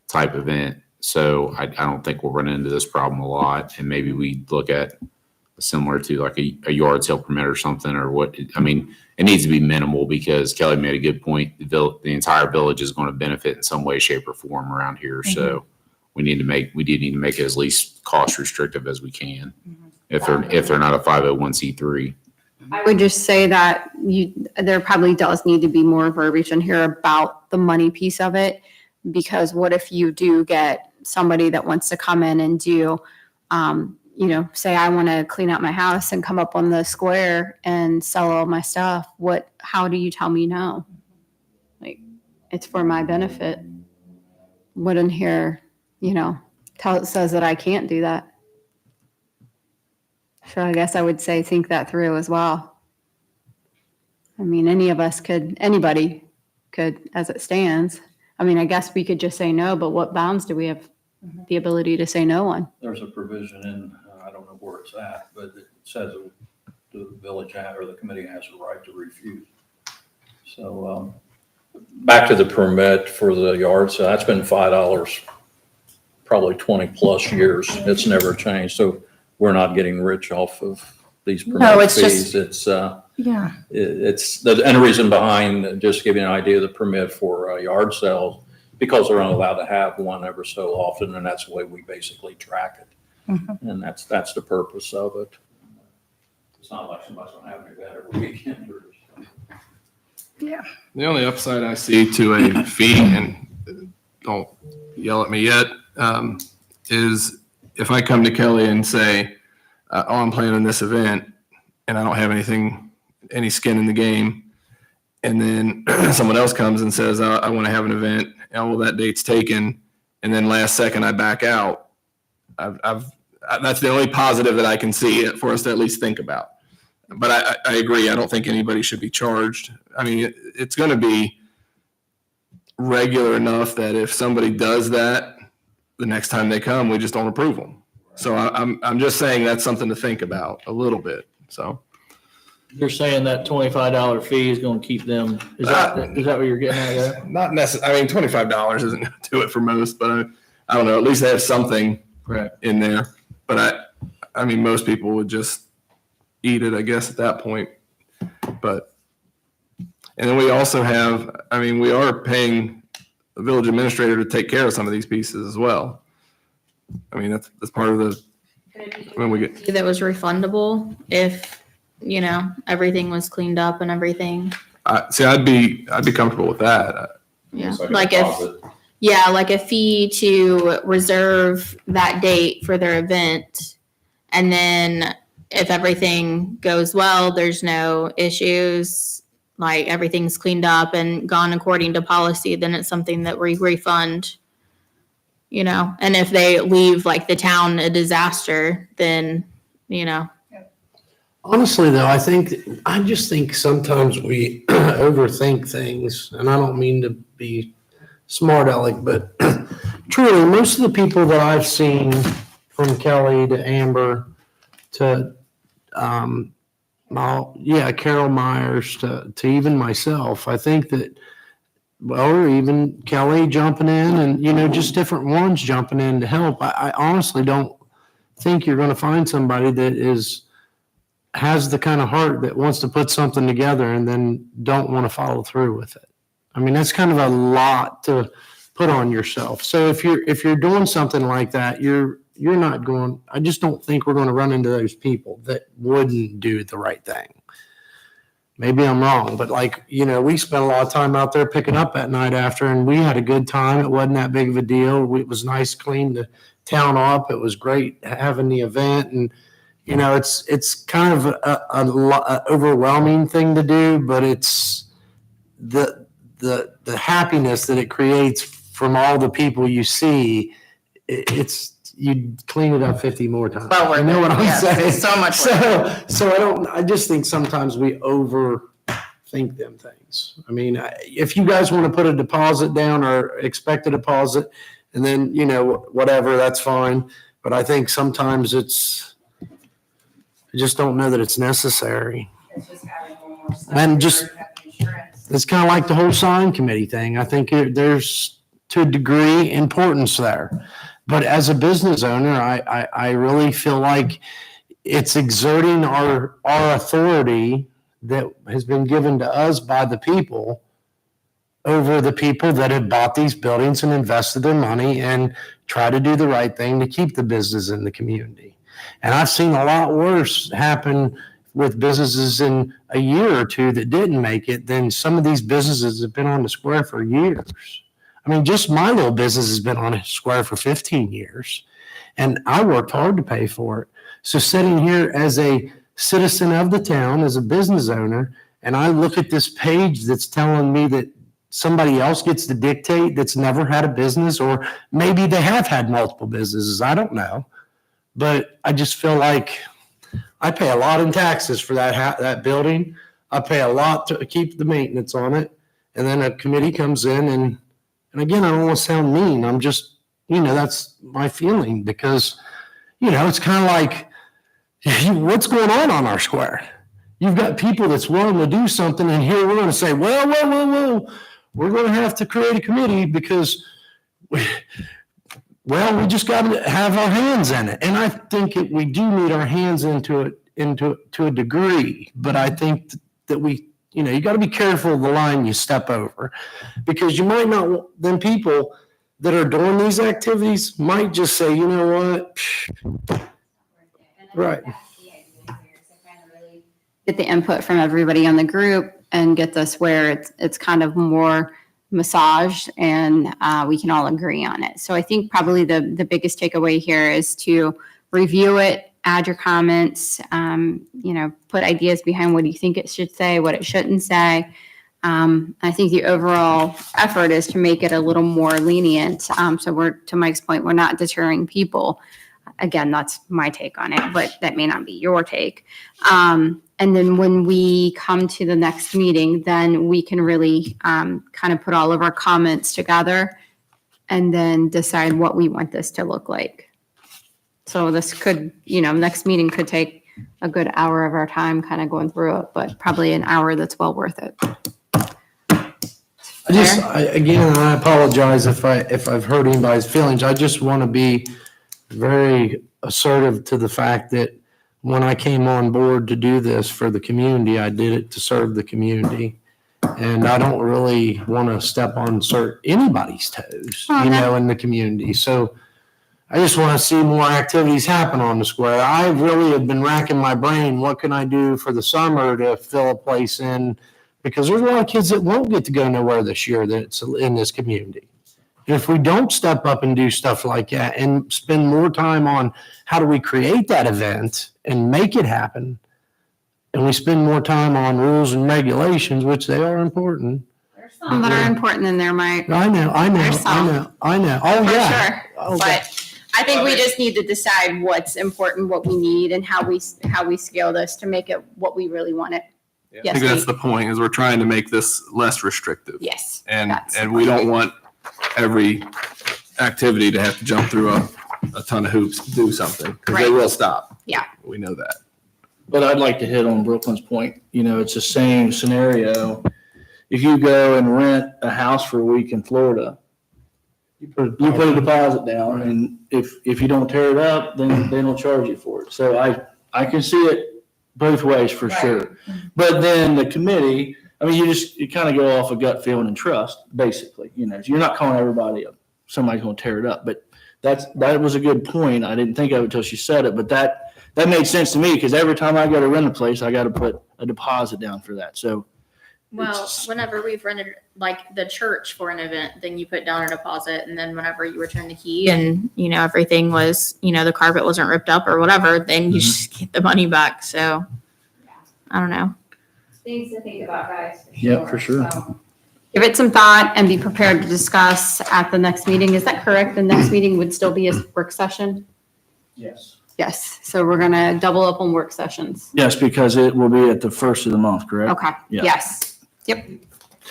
type event. So I don't think we'll run into this problem a lot. And maybe we look at similar to like a yard sale permit or something, or what, I mean, it needs to be minimal because Kelly made a good point. The entire village is going to benefit in some way, shape or form around here. So we do need to make it as least cost restrictive as we can. If they're not a 501c3. I would just say that there probably does need to be more verbiage in here about the money piece of it. Because what if you do get somebody that wants to come in and do, say I want to clean out my house and come up on the square and sell all my stuff. How do you tell me no? Like, it's for my benefit. What in here, says that I can't do that. So I guess I would say think that through as well. I mean, anybody could, as it stands. I mean, I guess we could just say no, but what bounds do we have the ability to say no on? There's a provision in, I don't know where it's at, but it says the village or the committee has a right to refuse. So, back to the permit for the yard, so that's been $5, probably 20 plus years. It's never changed. So we're not getting rich off of these No, permit it's just- fees. It's, Yeah. it's the reason behind, just to give you an idea, the permit for yard sales, because they're only allowed to have one ever so often, and that's the way we basically track it. And that's the purpose of it. It's not like somebody's gonna have an event every weekend or something. The only upside I see to a fee, and don't yell at me yet, is if I come to Kelly and say, oh, I'm planning this event and I don't have any skin in the game. And then someone else comes and says, I want to have an event. Oh, well, that date's taken. And then last second I back out. That's the only positive that I can see for us to at least think about. But I agree. I don't think anybody should be charged. I mean, it's going to be regular enough that if somebody does that, the next time they come, we just don't approve them. So I'm just saying that's something to think about a little bit. So You're saying that $25 fee is gonna keep them, is that what you're getting at there? not necessarily. I mean, $25 isn't going to do it for most, but I don't know. At least they have something Correct. in there. But I mean, most people would just eat it, I guess, at that point. But, and then we also have, I mean, we are paying the village administrator to take care of some of these pieces as well. I mean, that's part of the, when we get, That was refundable if, everything was cleaned up and everything. see, I'd be comfortable with that. Yeah, It's a like deposit. like a fee to reserve that date for their event. And then if everything goes well, there's no issues, like everything's cleaned up and gone according to policy, then it's something that we refund, and if they leave like the town a disaster, then, Honestly, though, I just think sometimes we overthink things, and I don't mean to be smart aleck, but truly, most of the people that I've seen, from Kelly to Amber to, Carol Myers to even myself, I think that, well, or even Kelly jumping in and, just different ones jumping in to help. I honestly don't think you're going to find somebody that has the kind of heart that wants to put something together and then don't want to follow through with it. I mean, that's kind of a lot to put on yourself. So if you're doing something like that, you're not going, I just don't think we're going to run into those people that wouldn't do the right thing. Maybe I'm wrong, but we spent a lot of time out there picking up that night after, and we had a good time. It wasn't that big of a deal. It was nice, clean the town up. It was great having the event, and it's kind of a overwhelming thing to do, but it's the happiness that it creates from all the people you see. You clean it up 50 more times. Well worth you know it. what I'm Yes, saying? so much worth So I just think sometimes we overthink them things. I mean, if you guys want to put a deposit down or expect a deposit and then, whatever, that's fine. But I think sometimes I just don't know that it's necessary. It's just having more stuff. And just- having insurance. It's kind of like the whole sign committee thing. I think there's, to a degree, importance there. But as a business owner, I really feel like it's exerting our authority that has been given to us by the people over the people that have bought these buildings and invested their money and try to do the right thing to keep the business in the community. And I've seen a lot worse happen with businesses in a year or two that didn't make it than some of these businesses that have been on the square for years. I mean, just my little business has been on a square for 15 years, and I worked hard to pay for it. So sitting here as a citizen of the town, as a business owner, and I look at this page that's telling me that somebody else gets to dictate that's never had a business, or maybe they have had multiple businesses. I don't know. But I just feel like I pay a lot in taxes for that building. I pay a lot to keep the maintenance on it. And then a committee comes in and again, I don't want to sound mean. I'm just, that's my feeling because, it's kind of like, what's going on our square? You've got people that's willing to do something, and here we're going to say, well, we're going to have to create a committee because we just got to have our hands in it. And I think we do need our hands into it to a degree, but I think that you got to be careful of the line you step over, because you might not, then people that are doing these activities might just say, you know what? Right. Get the input from everybody on the group and get this where it's kind of more massaged and we can all agree on it. So I think probably the biggest takeaway here is to review it, add your comments, put ideas behind what you think it should say, what it shouldn't say. I think the overall effort is to make it a little more lenient. So to Mike's point, we're not deterring people. Again, that's my take on it, but that may not be your take. And then when we come to the next meeting, then we can really kind of put all of our comments together and then decide what we want this to look like. So this could, next meeting could take a good hour of our time kind of going through it, but probably an hour that's well worth it. I apologize if I've hurt anybody's feelings. I just want to be very assertive to the fact that when I came on board to do this for the community, I did it to serve the community. And I don't really want to step on anybody's toes, in the community. So I just want to see more activities happen on the square. I really have been racking my brain. What can I do for the summer to fill a place in? Because there's a lot of kids that won't get to go nowhere this year that's in this community. And if we don't step up and do stuff like that and spend more time on how do we create that event and make it happen, and we spend more time on rules and regulations, which they are important. There's Some some. that are important in there, Mike. I know. There's some. Oh, For yeah. sure. Oh, But I think we just need to decide what's important, what we need, and how we scale this to make it what we really want it. I Yes, think that's Pete? the point, is we're trying to make this less restrictive. Yes. And that's the we point. don't want every activity to have to jump through a ton of hoops to do something, because they Right. will stop. Yeah. We know that. But I'd like to hit on Brooklyn's point. You know, it's the same scenario. If you go and rent a house for a week in Florida, you put a deposit down, and if you don't tear it up, then they don't charge you for it. So I can see it both ways for sure. But then the committee, I mean, you kind of go off a gut feeling and trust, basically. You know, you're not calling everybody up. Somebody's going to tear it up. But that was a good point. I didn't think of it until she said it, but that made sense to me, because every time I go to rent a place, I got to put a deposit down for that. So Well, It's- whenever we've rented like the church for an event, then you put down a deposit, and then whenever you return the key and, you know, everything was, you know, the carpet wasn't ripped up or whatever, then you just get the money back. So I don't know. Things to think about, guys. Yeah, for sure. So, Give it some thought and be prepared to discuss at the next meeting. Is that correct? The next meeting would still be a work session? yes. Yes, so we're gonna double up on work sessions. Yes, because it will be at the first of the month, correct? Okay, Yeah. yes, yep.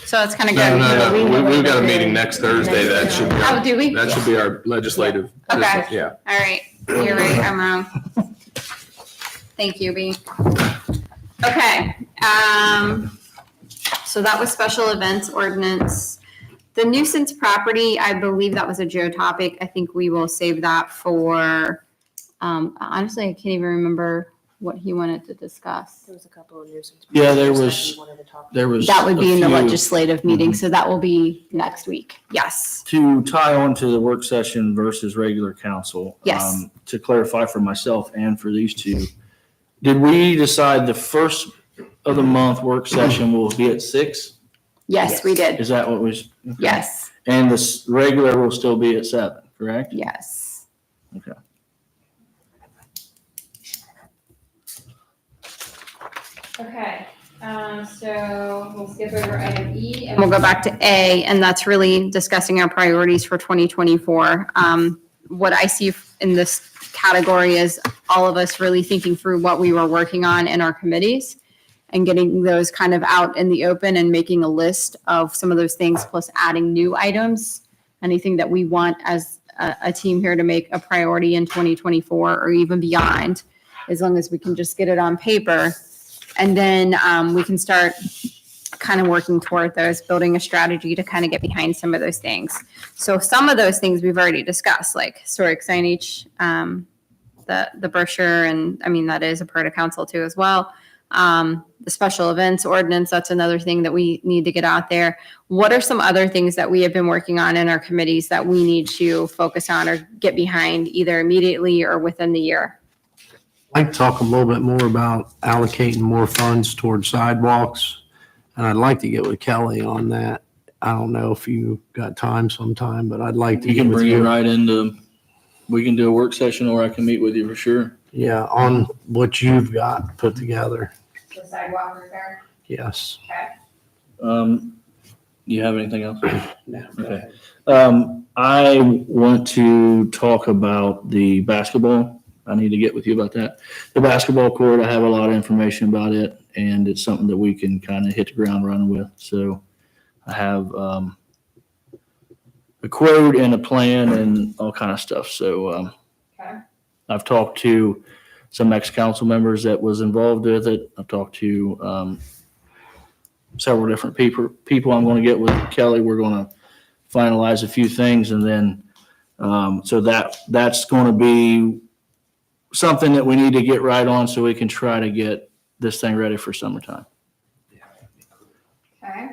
So it's kind of No, good. no, no. We've got a meeting next Thursday. That should be, Oh, do we? that should be our legislative. Okay. Yeah. All right, you're right, I'm wrong. Thank you, B. Okay, so that was special events ordinance. The nuisance property, I believe that was a Joe topic. I think we will save that for, honestly, I can't even remember what he wanted to discuss. There was a couple of nuisance. Yeah, there was. That would be in the a few. legislative meeting, so that will be next week. Yes. To tie on to the work session versus regular council. Yes. To clarify for myself and for these two, did we decide the first of the month work session will be at 6? Yes, we did. Is that what was? okay. Yes, And the regular will still be at 7, correct? yes. Okay. Okay, so we'll skip over item E. And we'll go back to A, and that's really discussing our priorities for 2024. What I see in this category is all of us really thinking through what we were working on in our committees and getting those kind of out in the open and making a list of some of those things, plus adding new items, anything that we want as a team here to make a priority in 2024 or even beyond, as long as we can just get it on paper. And then we can start kind of working toward those, building a strategy to kind of get behind some of those things. So some of those things we've already discussed, like historic signage, the brochure, and I mean, that is a part of council too as well. The special events ordinance, that's another thing that we need to get out there. What are some other things that we have been working on in our committees that we need to focus on or get behind either immediately or within the year? I'd like to talk a little bit more about allocating more funds towards sidewalks. And I'd like to get with Kelly on that. I don't know if you got time sometime, but I'd like to You get can with bring it you. right into, we can do a work session, or I can meet with you for sure. Yeah, on what you've got put together. The sidewalk repair. Yes. You have anything else? No. Okay. I want to talk about the basketball. I need to get with you about that. The basketball court, I have a lot of information about it, and it's something that we can kind of hit the ground running with. So I have a quote and a plan and all kind of stuff. So Okay. I've talked to some ex-council members that was involved with it. I've talked to several different people. I'm going to get with Kelly. We're going to finalize a few things, and then so that's going to be something that we need to get right on so we can try to get this thing ready for summertime. Okay.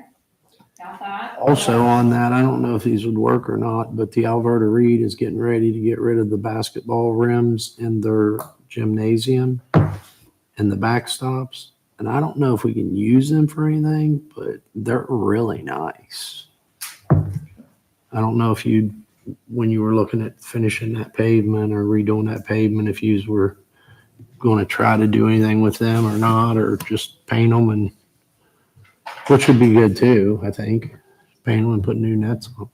Got that. Also on that, I don't know if these would work or not, but the Alberta Reed is getting ready to get rid of the basketball rims in their gymnasium and the backstops. And I don't know if we can use them for anything, but they're really nice. I don't know if you, when you were looking at finishing that pavement or redoing that pavement, if you were going to try to do anything with them or not, or just paint them, and which would be good too, I think. Paint them and put new nets on.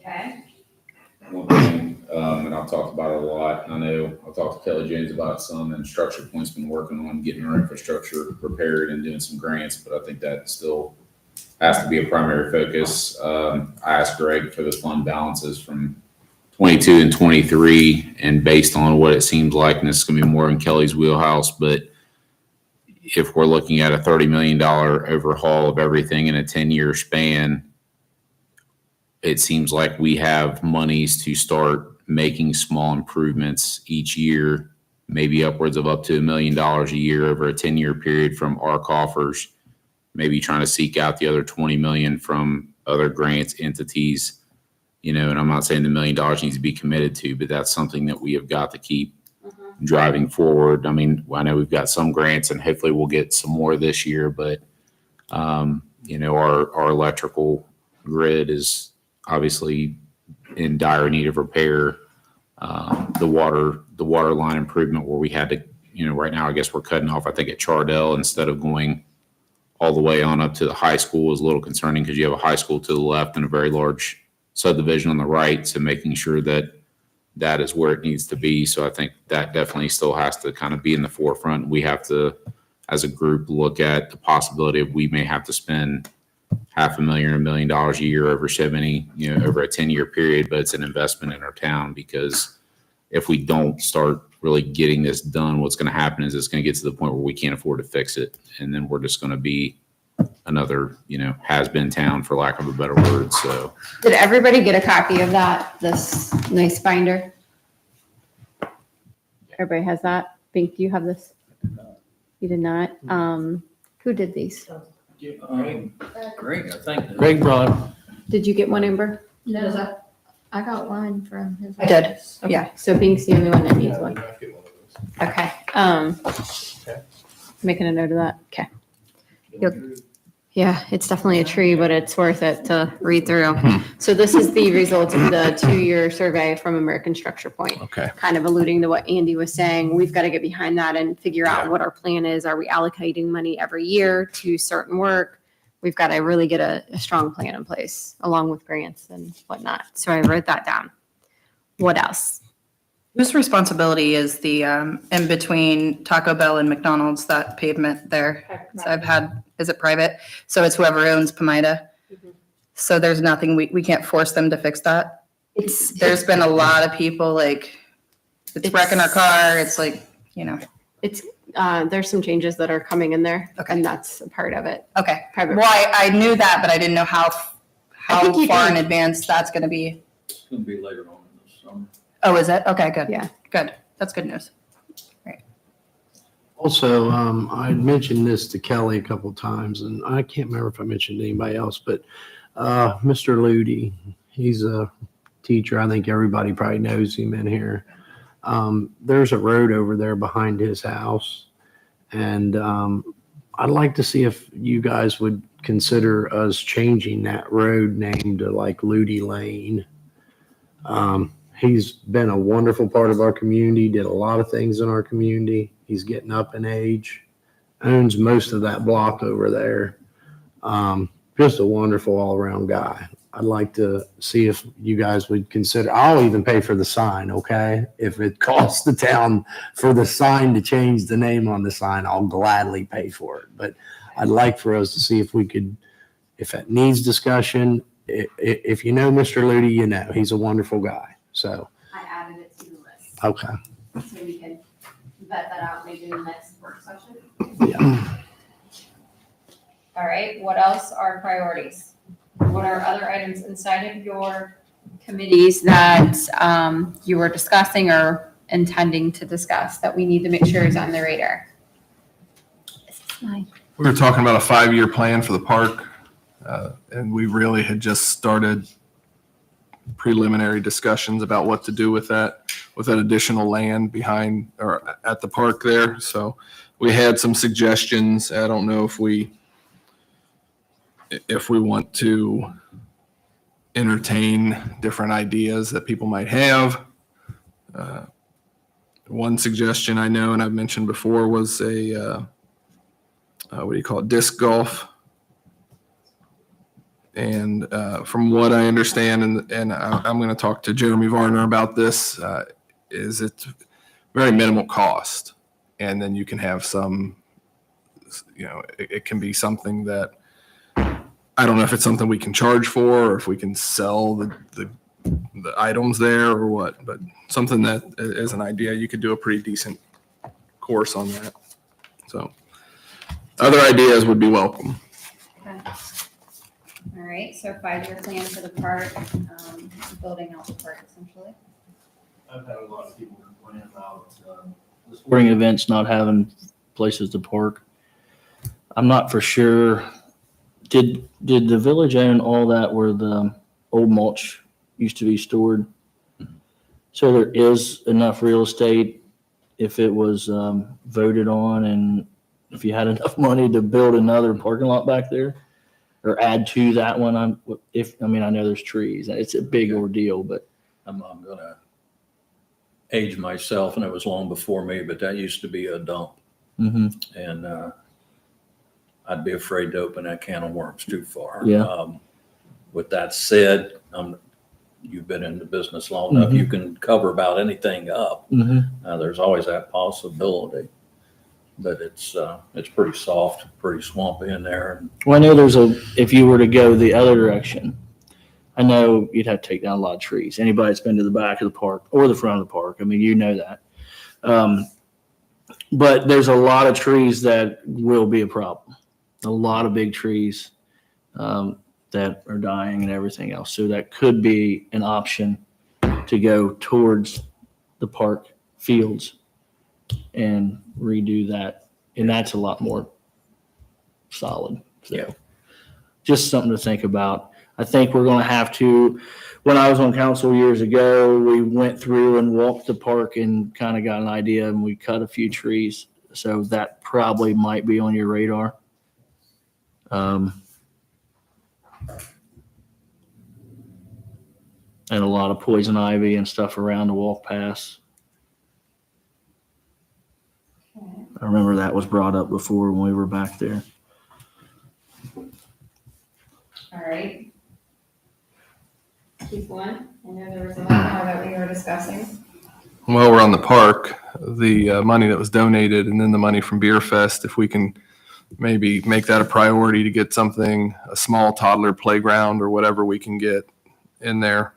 Okay. One thing, and I've talked about it a lot. I know I've talked to Kelly James about some, and Structure Point's been working on getting our infrastructure prepared and doing some grants, but I think that still has to be a primary focus. I asked Greg for the fund balances from 22 and 23, and based on what it seems like, and this is going to be more in Kelly's wheelhouse, but if we're looking at a $30 million overhaul of everything in a 10-year span, it seems like we have monies to start making small improvements each year, maybe upwards of up to $1 million a year over a 10-year period from our coffers, maybe trying to seek out the other 20 million from other grants entities, and I'm not saying the $1 million needs to be committed to, but that's something that we have got to keep driving forward. I mean, I know we've got some grants and hopefully we'll get some more this year, but our electrical grid is obviously in dire need of repair. The water line improvement where we had to, right now, I guess we're cutting off, I think at Chardell instead of going all the way on up to the high school is a little concerning because you have a high school to the left and a very large subdivision on the right. So making sure that that is where it needs to be. So I think that definitely still has to kind of be in the forefront. We have to, as a group, look at the possibility of we may have to spend $500,000 or $1 million a year over over a 10-year period, but it's an investment in our town because if we don't start really getting this done, what's going to happen is it's going to get to the point where we can't afford to fix it. And then we're just going to be another, has-been town, for lack of a better word. So Did everybody get a copy of this nice binder? Everybody has that? Bink, do you have this? You did not? Who did these? Great, I think. Greg Brown. Did you get one, Amber? No, I got one from his. I did. Yeah, so Bink's the only one that needs one. Okay, making a note of that. Okay. Yeah, it's definitely a tree, but it's worth it to read through. So this is the result of the 2-year survey from American Structure Point. Okay. Kind of alluding to what Andy was saying. We've got to get behind that and figure out what our plan is. Are we allocating money every year to certain work? We've got to really get a strong plan in place along with grants and whatnot. So I wrote that down. What else? Whose responsibility is the, in between Taco Bell and McDonald's, that pavement there? So is it private? So it's whoever owns Pomida. So there's nothing, we can't force them to fix that? There's been a lot of people it's wrecking our car. It's It's, there's some changes that are coming in there. Okay. And that's a part of it. okay. Private. Well, I knew that, but I didn't know how think you far can- in advance that's going to be. It's going to be later on in the summer. Oh, is it? Okay, good. Yeah. Good. That's good news. Also, I had mentioned this to Kelly a couple of times, and I can't remember if I mentioned to anybody else, but Mr. Ludi, he's a teacher. I think everybody probably knows him in here. There's a road over there behind his house, and I'd like to see if you guys would consider us changing that road name to like Ludi Lane. He's been a wonderful part of our community, did a lot of things in our community. He's getting up in age, owns most of that block over there. Just a wonderful all-around guy. I'd like to see if you guys would consider, I'll even pay for the sign, okay? If it costs the town for the sign to change the name on the sign, I'll gladly pay for it. But I'd like for us to see if we could, if it needs discussion, if you know Mr. Ludi, you know, he's a wonderful guy. So, I added it to the list, okay. so we can vet that out maybe in the next work session. Yeah. All right, what else are priorities? What are other items inside of your Committees that you were discussing or intending to discuss that we need to make sure is on the radar? We were talking about a 5-year plan for the park, and we really had just started preliminary discussions about what to do with that additional land behind or at the park there. So we had some suggestions. I don't know if we want to entertain different ideas that people might have. One suggestion I know, and I've mentioned before, was a disc golf. And from what I understand, and I'm going to talk to Jeremy Varner about this, is it's very minimal cost. And then you can have some, it can be something that I don't know if it's something we can charge for or if we can sell the items there or what, but something that is an idea, you could do a pretty decent course on that. So other ideas would be welcome. All right, so 5-year plan for the park, building out the park essentially. I've had a lot of people complain about the sporting events not having places to park. I'm not for sure. Did the village own all that where the old mulch used to be stored? So there is enough real estate if it was voted on and if you had enough money to build another parking lot back there or add to that one. I know there's trees. It's a big ordeal, but I'm not gonna age myself, and it was long before me, but that used to be a dump. And I'd be afraid to open that can of worms too far. Yeah. With that said, you've been in the business long enough, you can cover about anything up. There's always that possibility, but it's pretty soft, pretty swampy in there. well, I know if you were to go the other direction, I know you'd have to take down a lot of trees. Anybody that's been to the back of the park or the front of the park, I mean, you know that. But there's a lot of trees that will be a problem. A lot of big trees that are dying and everything else. So that could be an option to go towards the park fields and redo that. And that's a lot more solid. So Yeah. just something to think about. I think we're going to have to, when I was on council years ago, we went through and walked the park and kind of got an idea and we cut a few trees. So that probably might be on your radar. And a lot of poison ivy and stuff around the walk pass. I remember that was brought up before when we were back there. All right. Keep going. I know there was a lot more that we were discussing. While we're on the park, the money that was donated and then the money from Beer Fest, if we can maybe make that a priority to get something, a small toddler playground or whatever we can get in there.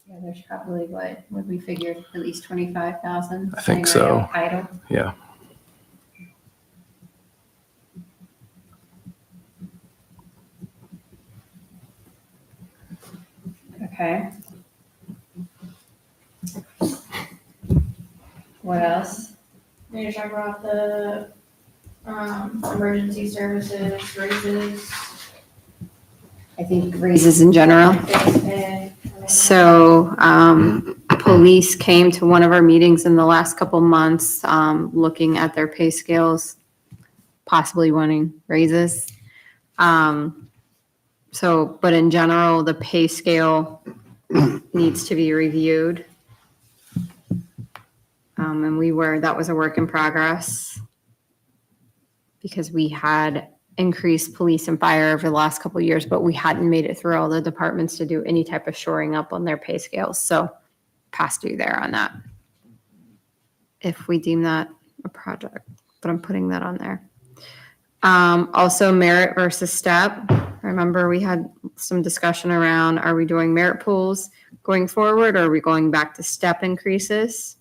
Yeah, there's probably what we figured, at least 25,000. I think so. Idle. Yeah. Okay. What else? Maybe talk about the emergency services, raises, I think raises in general. base pay. So, police came to one of our meetings in the last couple months, looking at their pay scales, possibly wanting raises. But in general, the pay scale needs to be reviewed. And that was a work in progress because we had increased police and fire over the last couple of years, but we hadn't made it through all the departments to do any type of shoring up on their pay scales. So past due there on that. If we deem that a project, but I'm putting that on there. Also merit versus step. Remember we had some discussion around, are we doing merit pools going forward or are we going back to step increases?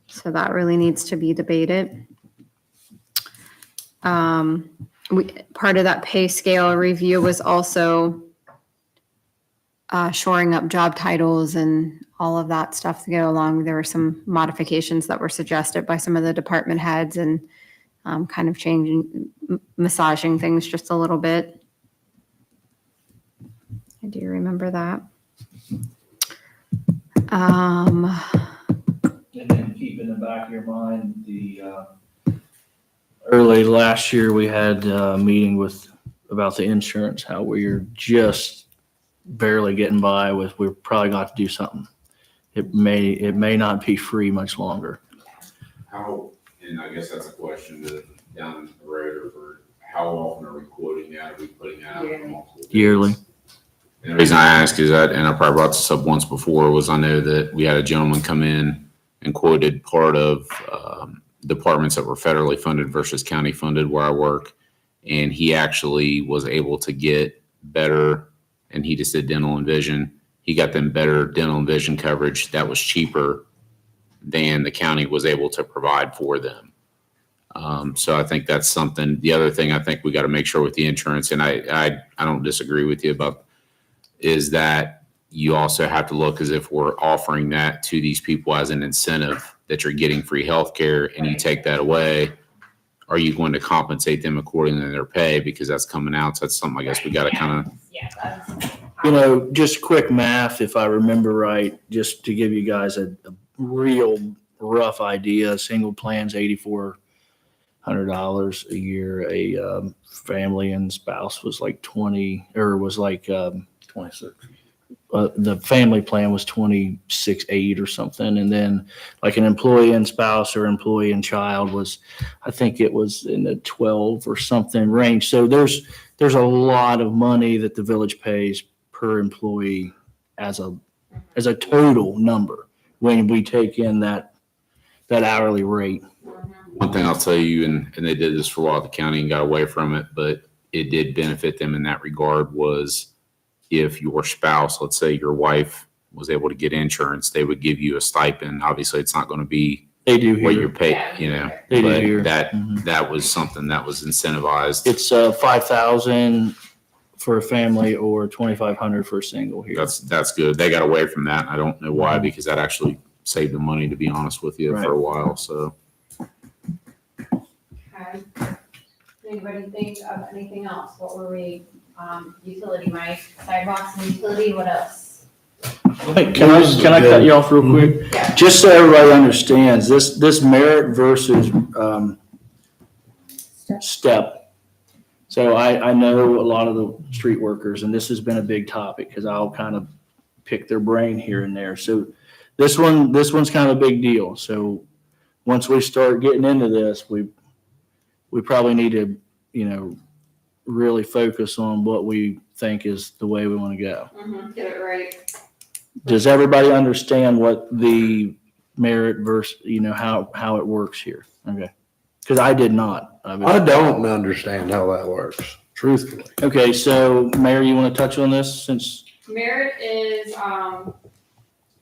So that really needs to be debated. Part of that pay scale review was also shoring up job titles and all of that stuff to go along. There were some modifications that were suggested by some of the department heads and kind of massaging things just a little bit. I do remember that. And then keep in the back of your mind, early last year, we had a meeting about the insurance, how we're just barely getting by with, we're probably going to have to do something. It may not be free much longer. How, and I guess that's a question to down the road, or how often are we quoting that? Are we putting that out for multiple days? Yearly. And the reason I ask is that, and I probably brought this up once before, was I know that we had a gentleman come in and quoted part of departments that were federally funded versus county funded where I work. And he actually was able to get better, and he just did dental and vision. He got them better dental and vision coverage that was cheaper than the county was able to provide for them. So I think that's something. The other thing I think we got to make sure with the insurance, and I don't disagree with you about, is that you also have to look as if we're offering that to these people as an incentive that you're getting free health care, and you take that away. Are you going to compensate them according to their pay? Because that's coming out. So that's something I guess we got to kind of. Yeah, that's. You know, just quick math, if I remember right, just to give you guys a real rough idea, single plan's $8,400 a year. A family and spouse was like 26. the family plan was 26.8 or something. And then like an employee and spouse or employee and child was, I think it was in the 12 or something range. So there's a lot of money that the village pays per employee as a total number when we take in that hourly rate. One thing I'll tell you, and they did this for a while at the county and got away from it, but it did benefit them in that regard, was if your spouse, let's say your wife, was able to get insurance, they would give you a stipend. Obviously, it's not going to be They do what you're here. paid, you know, They do but here. that was something that was incentivized. It's $5,000 for a family or $2,500 for a single here. That's good. They got away from that. I don't know why, because that actually saved them money, to be honest with you, Right. for a while. So Okay. Anybody think of anything else? What were we, utility, Mike, sidewalks and utility, what else? Hey, can I cut you off real quick? Yeah. Just so everybody understands, this merit versus step. So I know a lot of the street workers, and this has been a big topic because I'll kind of pick their brain here and there. So this one's kind of a big deal. So once we start getting into this, we probably need to, really focus on what we think is the way we want to go. Get it right. Does everybody understand what the merit versus, how it works here? Okay. Because I did not. I don't understand how that works, truthfully. Okay, so Mayor, you want to touch on this since, Merit is,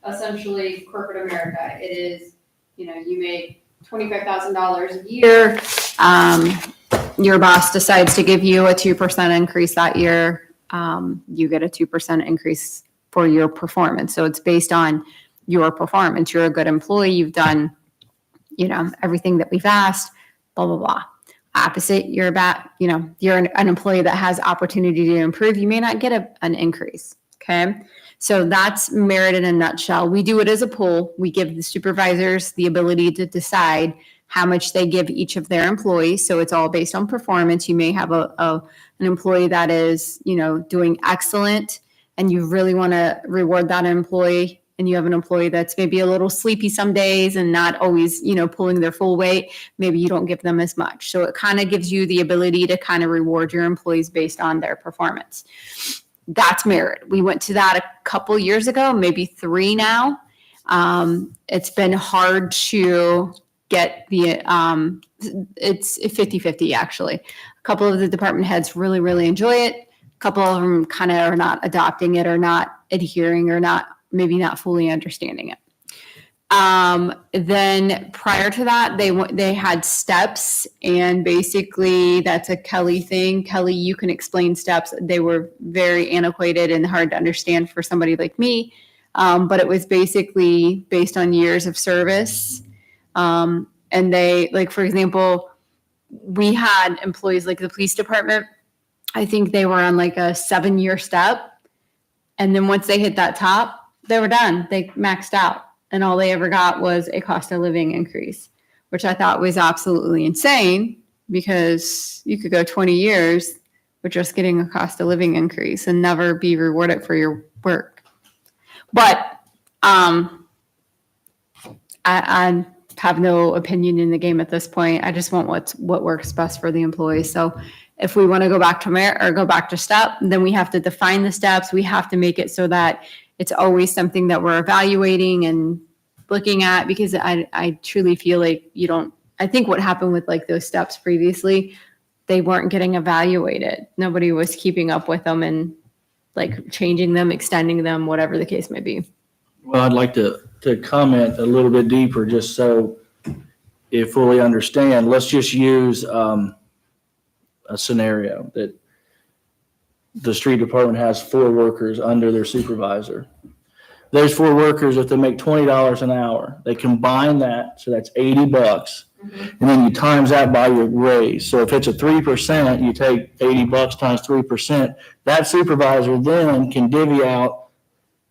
essentially corporate America. It is, you make $25,000 a year. Your boss decides to give you a 2% increase that year. You get a 2% increase for your performance. So it's based on your performance. You're a good employee. You've done, everything that we've asked, blah, blah, blah. Opposite, you're an employee that has opportunity to improve. You may not get an increase. Okay. So that's merit in a nutshell. We do it as a pool. We give the supervisors the ability to decide how much they give each of their employees. So it's all based on performance. You may have an employee that is, doing excellent, and you really want to reward that employee. And you have an employee that's maybe a little sleepy some days and not always, pulling their full weight. Maybe you don't give them as much. So it kind of gives you the ability to kind of reward your employees based on their performance. That's merit. We went to that a couple years ago, maybe 3 now. It's been hard to get it's 50-50 actually. A couple of the department heads really, really enjoy it. A couple of them kind of are not adopting it or not adhering or maybe not fully understanding it. Then prior to that, they had steps, and basically that's a Kelly thing. Kelly, you can explain steps. They were very antiquated and hard to understand for somebody like me. But it was basically based on years of service. And they, like, for example, we had employees like the police department. I think they were on like a 7-year step. And then once they hit that top, they were done. They maxed out. And all they ever got was a cost of living increase, which I thought was absolutely insane, because you could go 20 years with just getting a cost of living increase and never be rewarded for your work. But I have no opinion in the game at this point. I just want what works best for the employees. So if we want to go back to merit or go back to step, then we have to define the steps. We have to make it so that it's always something that we're evaluating and looking at, because I truly feel like I think what happened with like those steps previously, they weren't getting evaluated. Nobody was keeping up with them and like changing them, extending them, whatever the case may be. Well, I'd like to comment a little bit deeper, just so you fully understand. Let's just use a scenario that the street department has 4 workers under their supervisor. Those 4 workers, if they make $20 an hour, they combine that, so that's $80, and then you times that by your raise. So if it's a 3%, you take $80 times 3%. That supervisor then can divvy out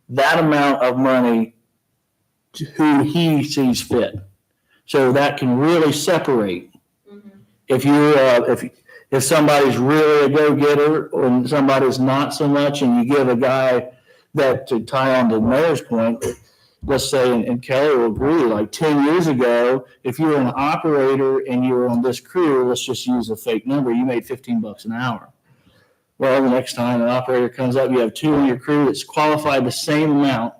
that amount of money to who he sees fit. So that can really separate. If you're, if somebody's really a go-getter or somebody's not so much, and you give a guy that, to tie on to the mayor's point, let's say, and Kelly will agree, like 10 years ago, if you were an operator and you were on this crew, let's just use a fake number, you made $15 an hour. Well, the next time an operator comes up, you have 2 in your crew that's qualified the same amount.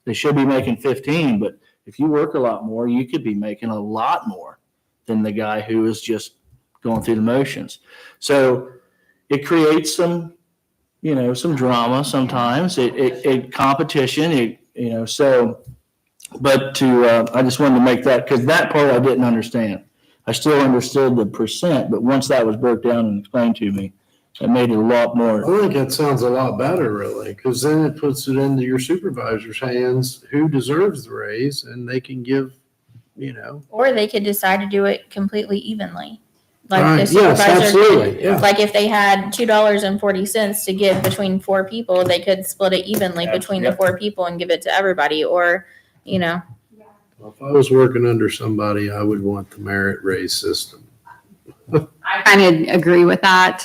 They should be making 15, but if you work a lot more, you could be making a lot more than the guy who is just going through the motions. So it creates some, some drama sometimes, it competition, so, but I just wanted to make that, because that part I didn't understand. I still understood the percent, but once that was broke down and explained to me, it made it a lot more. I think that sounds a lot better, really, because then it puts it into your supervisor's hands who deserves the raise, and they can give, Or they could decide to do it completely evenly. Like Right. the Yes, supervisor absolutely, could, yeah. like if they had $2.40 to give between 4 people, they could split it evenly between the 4 people and give it to everybody, or, If I was working under somebody, I would want the merit raise system. I kind of agree with that.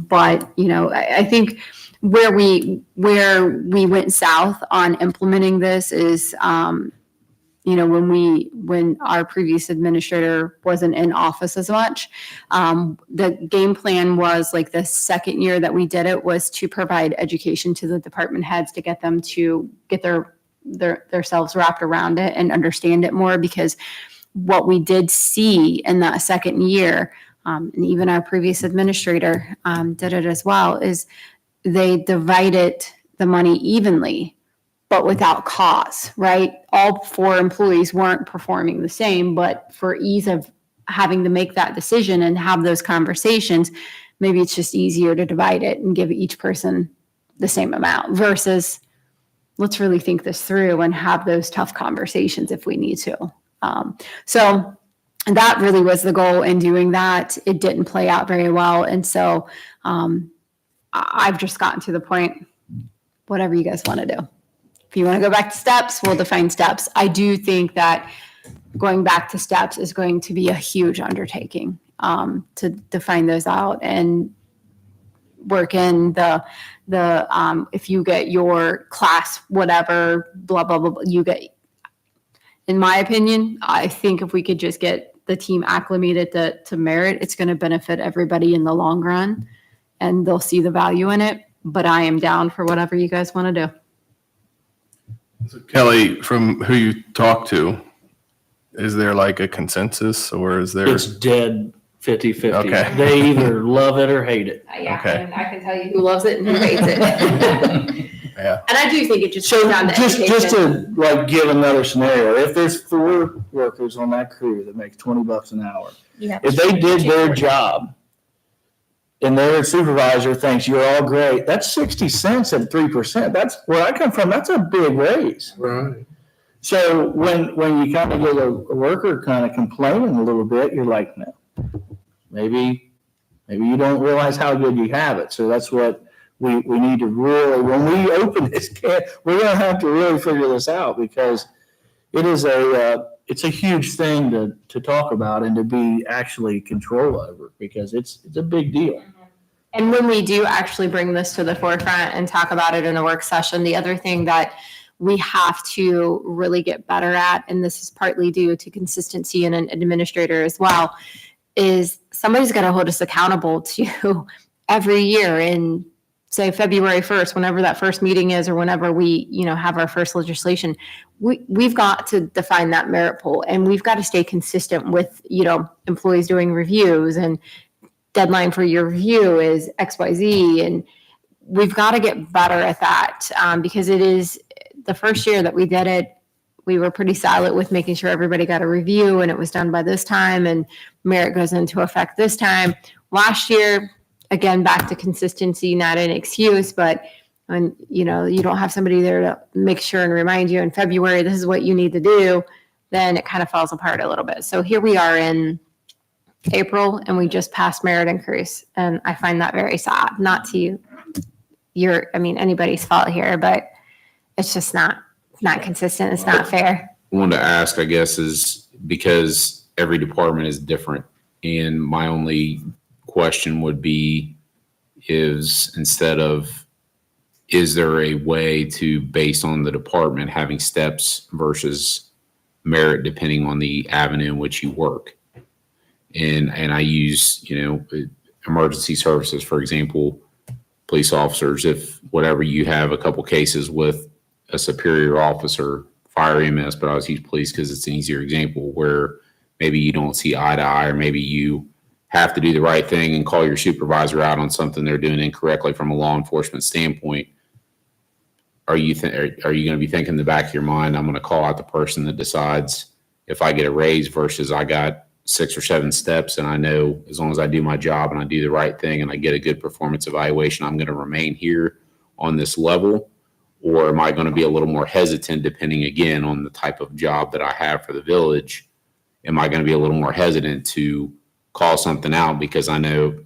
But, I think where we went south on implementing this is, when our previous administrator wasn't in office as much, the game plan was, like, the second year that we did it was to provide education to the department heads to get them to get themselves wrapped around it and understand it more, because what we did see in that second year, and even our previous administrator did it as well, is they divided the money evenly, but without cause, right? All 4 employees weren't performing the same, but for ease of having to make that decision and have those conversations, maybe it's just easier to divide it and give each person the same amount versus let's really think this through and have those tough conversations if we need to. So that really was the goal in doing that. It didn't play out very well. And so I've just gotten to the point, whatever you guys want to do. If you want to go back to steps, we'll define steps. I do think that going back to steps is going to be a huge undertaking to define those out and work in the if you get your class, whatever, blah, blah, blah, blah, you get, in my opinion, I think if we could just get the team acclimated to merit, it's going to benefit everybody in the long run and they'll see the value in it. But I am down for whatever you guys want to do. Kelly, from who you talk to, is there like a consensus, or is there? It's dead 50-50. Okay. They either love it or hate it. Yeah, Okay. and I can tell you who loves it and who hates it. Yeah. And I do think it just So comes down to just education. to like give another scenario, if there's 4 workers on that crew that makes $20 an hour, you have if to they did do their 40. job and their supervisor thinks you're all great, that's 60 cents at 3%. That's where I come from. That's a big raise. Right. So when you kind of get a worker kind of complaining a little bit, you're like, no, maybe you don't realize how good you have it. So that's what we need to really, when we open this can, we're going to have to really figure this out, because it is it's a huge thing to talk about and to be actually control over, because it's a big deal. And when we do actually bring this to the forefront and talk about it in a work session, the other thing that we have to really get better at, and this is partly due to consistency in an administrator as well, is somebody's got to hold us accountable to every year in, say, February 1st, whenever that first meeting is, or whenever we, have our first legislation, we've got to define that merit pool, and we've got to stay consistent with, employees doing reviews and deadline for your review is XYZ. And we've got to get better at that, because it is the first year that we did it. We were pretty silent with making sure everybody got a review and it was done by this time and merit goes into effect this time. Last year, again, back to consistency, not an excuse, but when, you know, you don't have somebody there to make sure and remind you in February, this is what you need to do, then it kind of falls apart a little bit. So here we are in April and we just passed merit increase. And I find that very sad, not to anybody's fault here, but it's just not consistent. It's not fair. I wanted to ask, I guess, is because every department is different. And my only question would be is there a way to, based on the department, having steps versus merit depending on the avenue in which you work? And I use, emergency services, for example, police officers, if whatever you have a couple cases with a superior officer, fire EMS, but I always use police because it's an easier example where maybe you don't see eye to eye, or maybe you have to do the right thing and call your supervisor out on something they're doing incorrectly from a law enforcement standpoint. Are you going to be thinking in the back of your mind, I'm going to call out the person that decides if I get a raise versus I got 6 or 7 steps and I know as long as I do my job and I do the right thing and I get a good performance evaluation, I'm going to remain here on this level? Or am I going to be a little more hesitant depending, again, on the type of job that I have for the village? Am I going to be a little more hesitant to call something out because I know,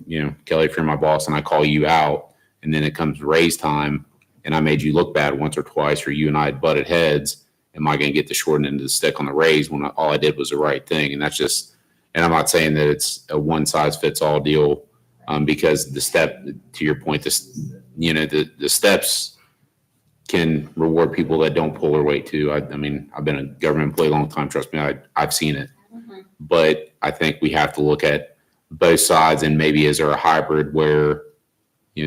Kelly, if you're my boss and I call you out and then it comes raise time and I made you look bad once or twice, or you and I had butted heads, am I going to get the short end of the stick on the raise when all I did was the right thing? And that's just, and I'm not saying that it's a one size fits all deal, because the step, to your point, the steps can reward people that don't pull their weight too. I mean, I've been a government employee a long time. Trust me, I've seen it. But I think we have to look at both sides, and maybe is there a hybrid where,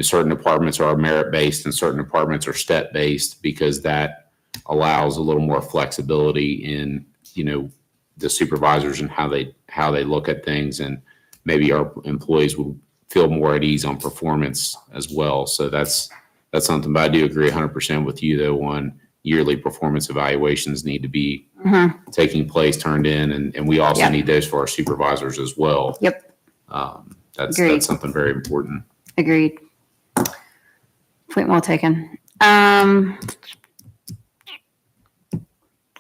certain departments are merit-based and certain departments are step-based, because that allows a little more flexibility in, the supervisors and how they look at things, and maybe our employees will feel more at ease on performance as well. So that's something, but I do agree 100% with you though on yearly performance evaluations need to be taking place, turned in, and we also need those for our supervisors as well. Yep. That's something very important. Agreed. Point well taken.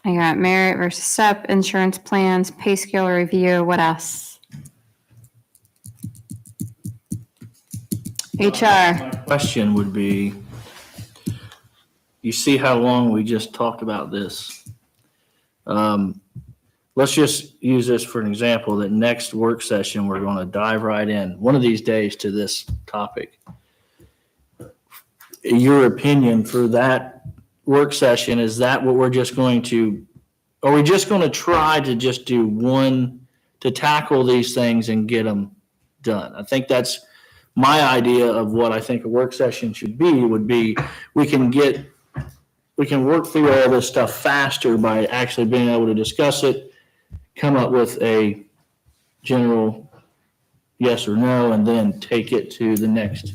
I got merit versus step, insurance plans, pay scale review. What else? HR. My question would be, you see how long we just talked about this? Let's just use this for an example, that next work session, we're going to dive right in one of these days to this topic. Your opinion for that work session, is that what we're just going to, are we just going to try to just do one to tackle these things and get them done? I think that's my idea of what I think a work session should be, would be we can work through all this stuff faster by actually being able to discuss it, come up with a general yes or no, and then take it to the next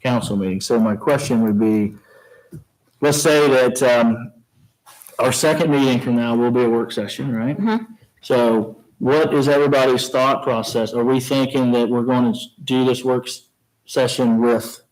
council meeting. So my question would be, let's say that our second meeting from now will be a work session, right? So what is everybody's thought process? Are we thinking that we're going to do this work session with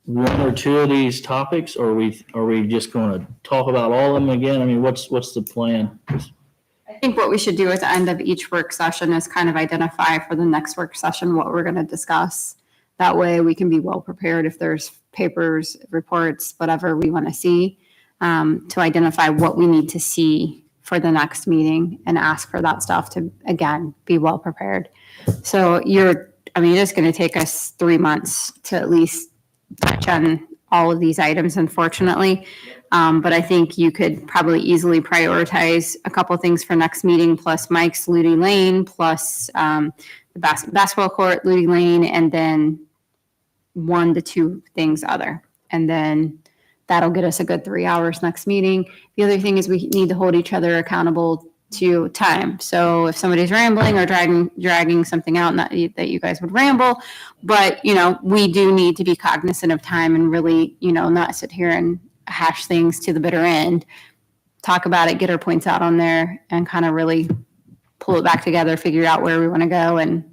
one or two of these topics, or are we just going to talk about all of them again? I mean, what's the plan? I think what we should do at the end of each work session is kind of identify for the next work session what we're going to discuss. That way we can be well prepared if there's papers, reports, whatever we want to see, to identify what we need to see for the next meeting and ask for that stuff to, again, be well prepared. So it's going to take us 3 months to at least touch on all of these items, unfortunately. But I think you could probably easily prioritize a couple of things for next meeting, plus Mike's Ludi Lane, plus the basketball court, Ludi Lane, and then 1 to 2 things other. And then that'll get us a good 3 hours next meeting. The other thing is we need to hold each other accountable to time. So if somebody's rambling or dragging something out, not that you guys would ramble, but, you know, we do need to be cognizant of time and really, you know, not sit here and hash things to the bitter end. Talk about it, get our points out on there, and kind of really pull it back together, figure out where we want to go and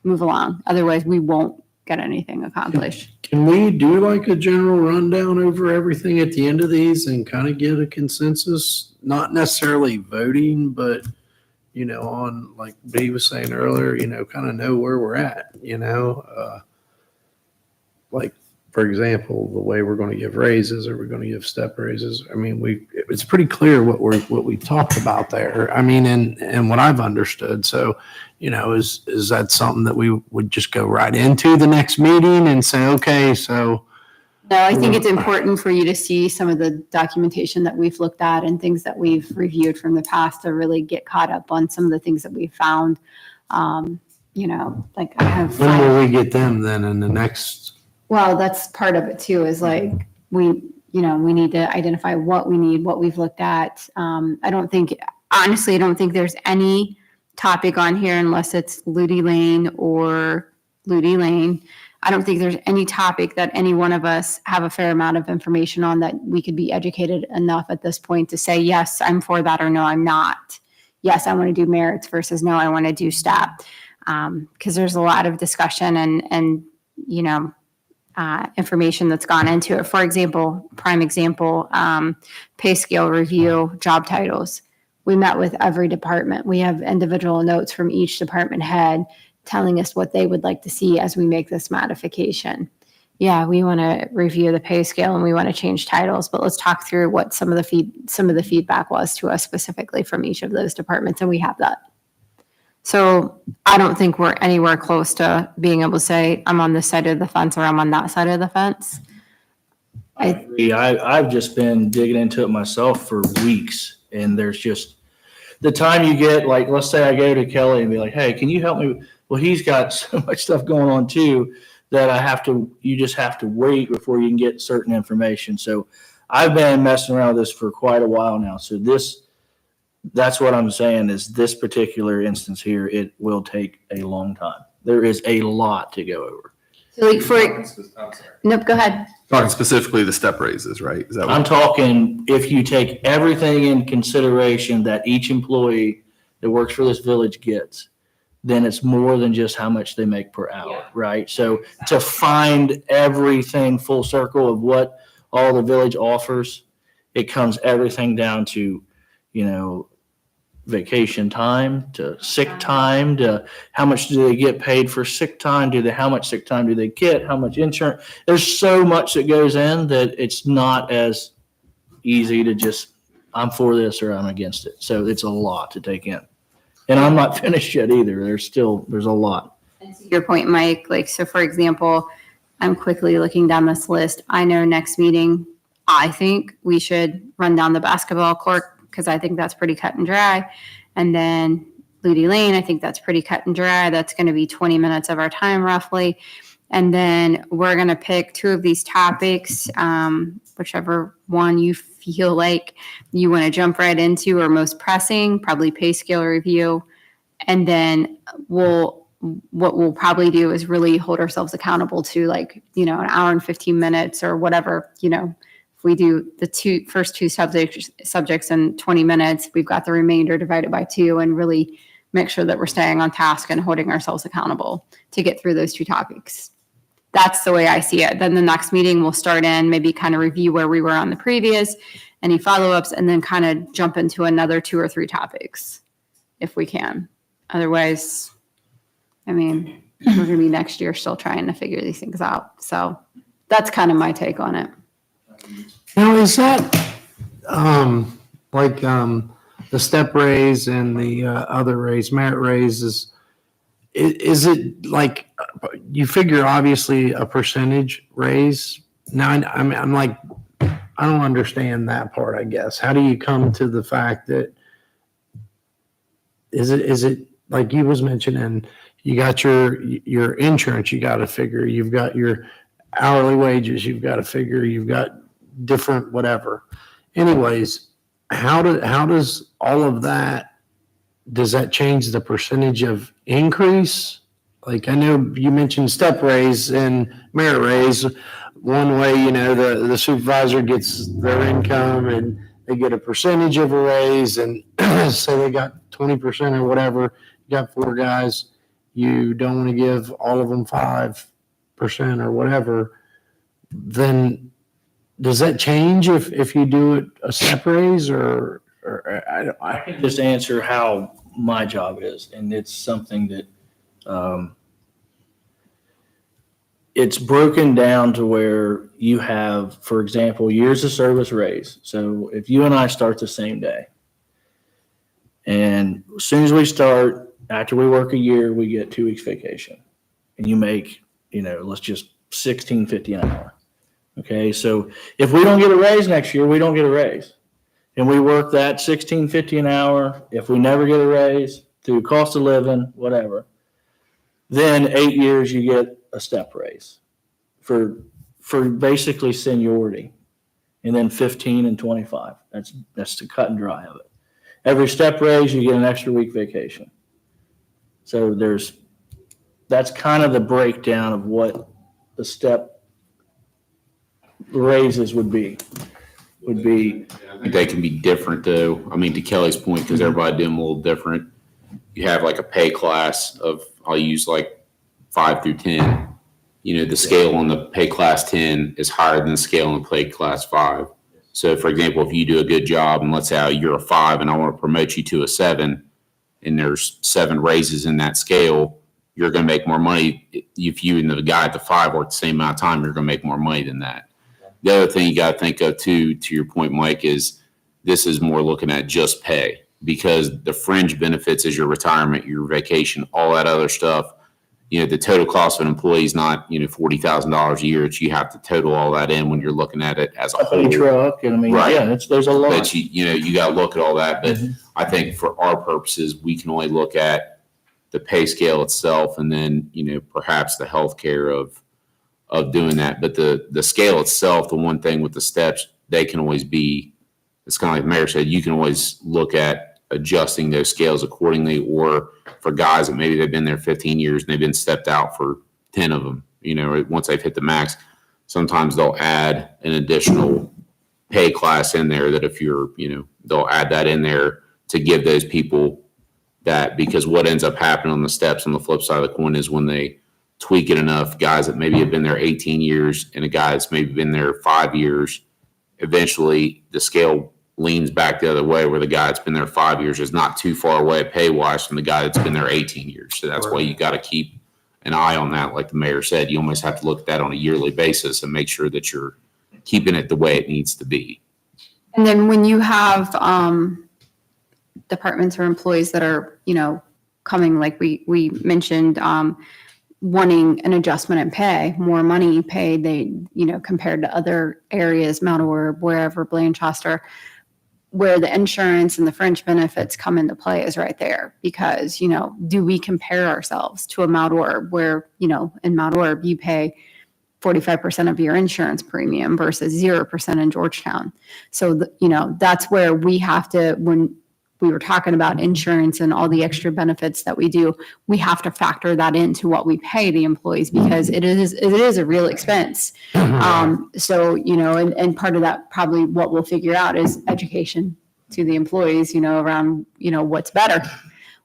move along. Otherwise, we won't get anything accomplished. Can we do like a general rundown over everything at the end of these and kind of get a consensus? Not necessarily voting, but, you know, on, like B was saying earlier, you know, kind of know where we're at, you know? Like, for example, the way we're going to give raises, are we going to give step raises? I mean, it's pretty clear what we talked about there. I mean, and what I've understood. So, you know, is that something that we would just go right into the next meeting and say, okay, so. No, I think it's important for you to see some of the documentation that we've looked at and things that we've reviewed from the past to really get caught up on some of the things that we found. You know, like I have. When will we get them then in the next? Well, that's part of it too, is like, we need to identify what we need, what we've looked at. Honestly, I don't think there's any topic on here unless it's Ludi Lane or Ludi Lane. I don't think there's any topic that any one of us have a fair amount of information on that we could be educated enough at this point to say, yes, I'm for that, or no, I'm not. Yes, I want to do merits versus no, I want to do STAP. Because there's a lot of discussion and you know, information that's gone into it. For example, prime example, pay scale review, job titles. We met with every department. We have individual notes from each department head telling us what they would like to see as we make this modification. Yeah, we want to review the pay scale and we want to change titles, but let's talk through what some of the feedback was to us specifically from each of those departments, and we have that. So I don't think we're anywhere close to being able to say, I'm on this side of the fence or I'm on that side of the fence. I agree. I've just been digging into it myself for weeks, and there's just the time you get, like, let's say I go to Kelly and be like, hey, can you help me? Well, he's got so much stuff going on too that you just have to wait before you can get certain information. So I've been messing around with this for quite a while now. So that's what I'm saying is this particular instance here, it will take a long time. There is a lot to go over. So like nope, go ahead. Talking specifically the step raises, right? Is that I'm what? talking, if you take everything in consideration that each employee that works for this village gets, then it's more than just how much they make per hour, right? So to find everything full circle of what all the village offers, it comes everything down to, you know, vacation time to sick time to how much do they get paid for sick time? How much sick time do they get? How much insurance? There's so much that goes in that it's not as easy to just, I'm for this or I'm against it. So it's a lot to take in. And I'm not finished yet either. There's a lot. And to your point, Mike, like, so for example, I'm quickly looking down this list. I know next meeting, I think we should run down the basketball court because I think that's pretty cut and dry. And then Ludi Lane, I think that's pretty cut and dry. That's going to be 20 minutes of our time roughly. And then we're going to pick two of these topics, whichever one you feel like you want to jump right into or most pressing, probably pay scale review. And then what we'll probably do is really hold ourselves accountable to, like, you know, an hour and 15 minutes or whatever. You know, if we do the first two subjects in 20 minutes, we've got the remainder divided by 2 and really make sure that we're staying on task and holding ourselves accountable to get through those 2 topics. That's the way I see it. Then the next meeting we'll start in, maybe kind of review where we were on the previous, any follow-ups, and then kind of jump into another 2 or 3 topics if we can. Otherwise, I mean, we're going to be next year still trying to figure these things out. So that's kind of my take on it. Now, is that, the step raise and the other raise, merit raises, is it like, you figure obviously a percentage raise? Now, I'm like, I don't understand that part, I guess. How do you come to the fact that, is it like you was mentioning, you got your insurance, you got to figure, you've got your hourly wages, you've got to figure, you've got different whatever. Anyways, how does all of that does that change the percentage of increase? Like, I know you mentioned step raise and merit raise. One way, the supervisor gets their income and they get a percentage of a raise, and say they got 20% or whatever, you got 4 guys, you don't want to give all of them 5% or whatever, then does that change if you do it a step raise or I can just answer how my job is, and it's something that it's broken down to where you have, for example, years of service raise. So if you and I start the same day, and as soon as we start, after we work a year, we get 2 weeks vacation, and you make, let's just $16.50 an hour. Okay, so if we don't get a raise next year, we don't get a raise. And we work that $16.50 an hour. If we never get a raise through cost of living, whatever, then 8 years you get a step raise for basically seniority. And then 15 and 25. That's the cut and dry of it. Every step raise, you get an extra week vacation. So that's kind of the breakdown of what the step raises would be. I think they can be different though. I mean, to Kelly's point, because everybody do them a little different. You have like a pay class of, I'll use like 5 through 10. The scale on the pay class 10 is higher than the scale on the pay class 5. So for example, if you do a good job and let's say you're a 5 and I want to promote you to a 7 and there's 7 raises in that scale, you're going to make more money. If you and the guy at the 5 work the same amount of time, you're going to make more money than that. The other thing you got to think of too, to your point, Mike, is this is more looking at just pay, because the fringe benefits is your retirement, your vacation, all that other stuff. The total cost of an employee is not, $40,000 a year. It's you have to total all that in when you're looking at it as a Company whole. truck, and I mean, Right. yeah, there's a lot. But you got to look at all that. But I think for our purposes, we can only look at the pay scale itself, and then perhaps the healthcare of doing that. But the scale itself, the one thing with the steps, they can always be. It's kind of like the mayor said. You can always look at adjusting those scales accordingly, or for guys that maybe they've been there 15 years and they've been stepped out for 10 of them. Once they've hit the max, sometimes they'll add an additional pay class in there that if you're, they'll add that in there to give those people that, because what ends up happening on the steps on the flip side of the coin is when they tweak it enough, guys that maybe have been there 18 years and a guy that's maybe been there 5 years, eventually the scale leans back the other way where the guy that's been there 5 years is not too far away pay wise from the guy that's been there 18 years. So that's why you got to keep an eye on that. Like the mayor said, you almost have to look at that on a yearly basis and make sure that you're keeping it the way it needs to be. And then when you have departments or employees that are, coming, like we mentioned, wanting an adjustment in pay, more money paid, they, compared to other areas, Mount Orab, wherever, Blanchester, where the insurance and the fringe benefits come into play is right there. Because, do we compare ourselves to a Mount Orab where, in Mount Orab, you pay 45% of your insurance premium versus 0% in Georgetown. So, that's where we have to, when we were talking about insurance and all the extra benefits that we do, we have to factor that into what we pay the employees, because it is a real expense. So, and part of that, probably what we'll figure out is education to the employees, around, what's better.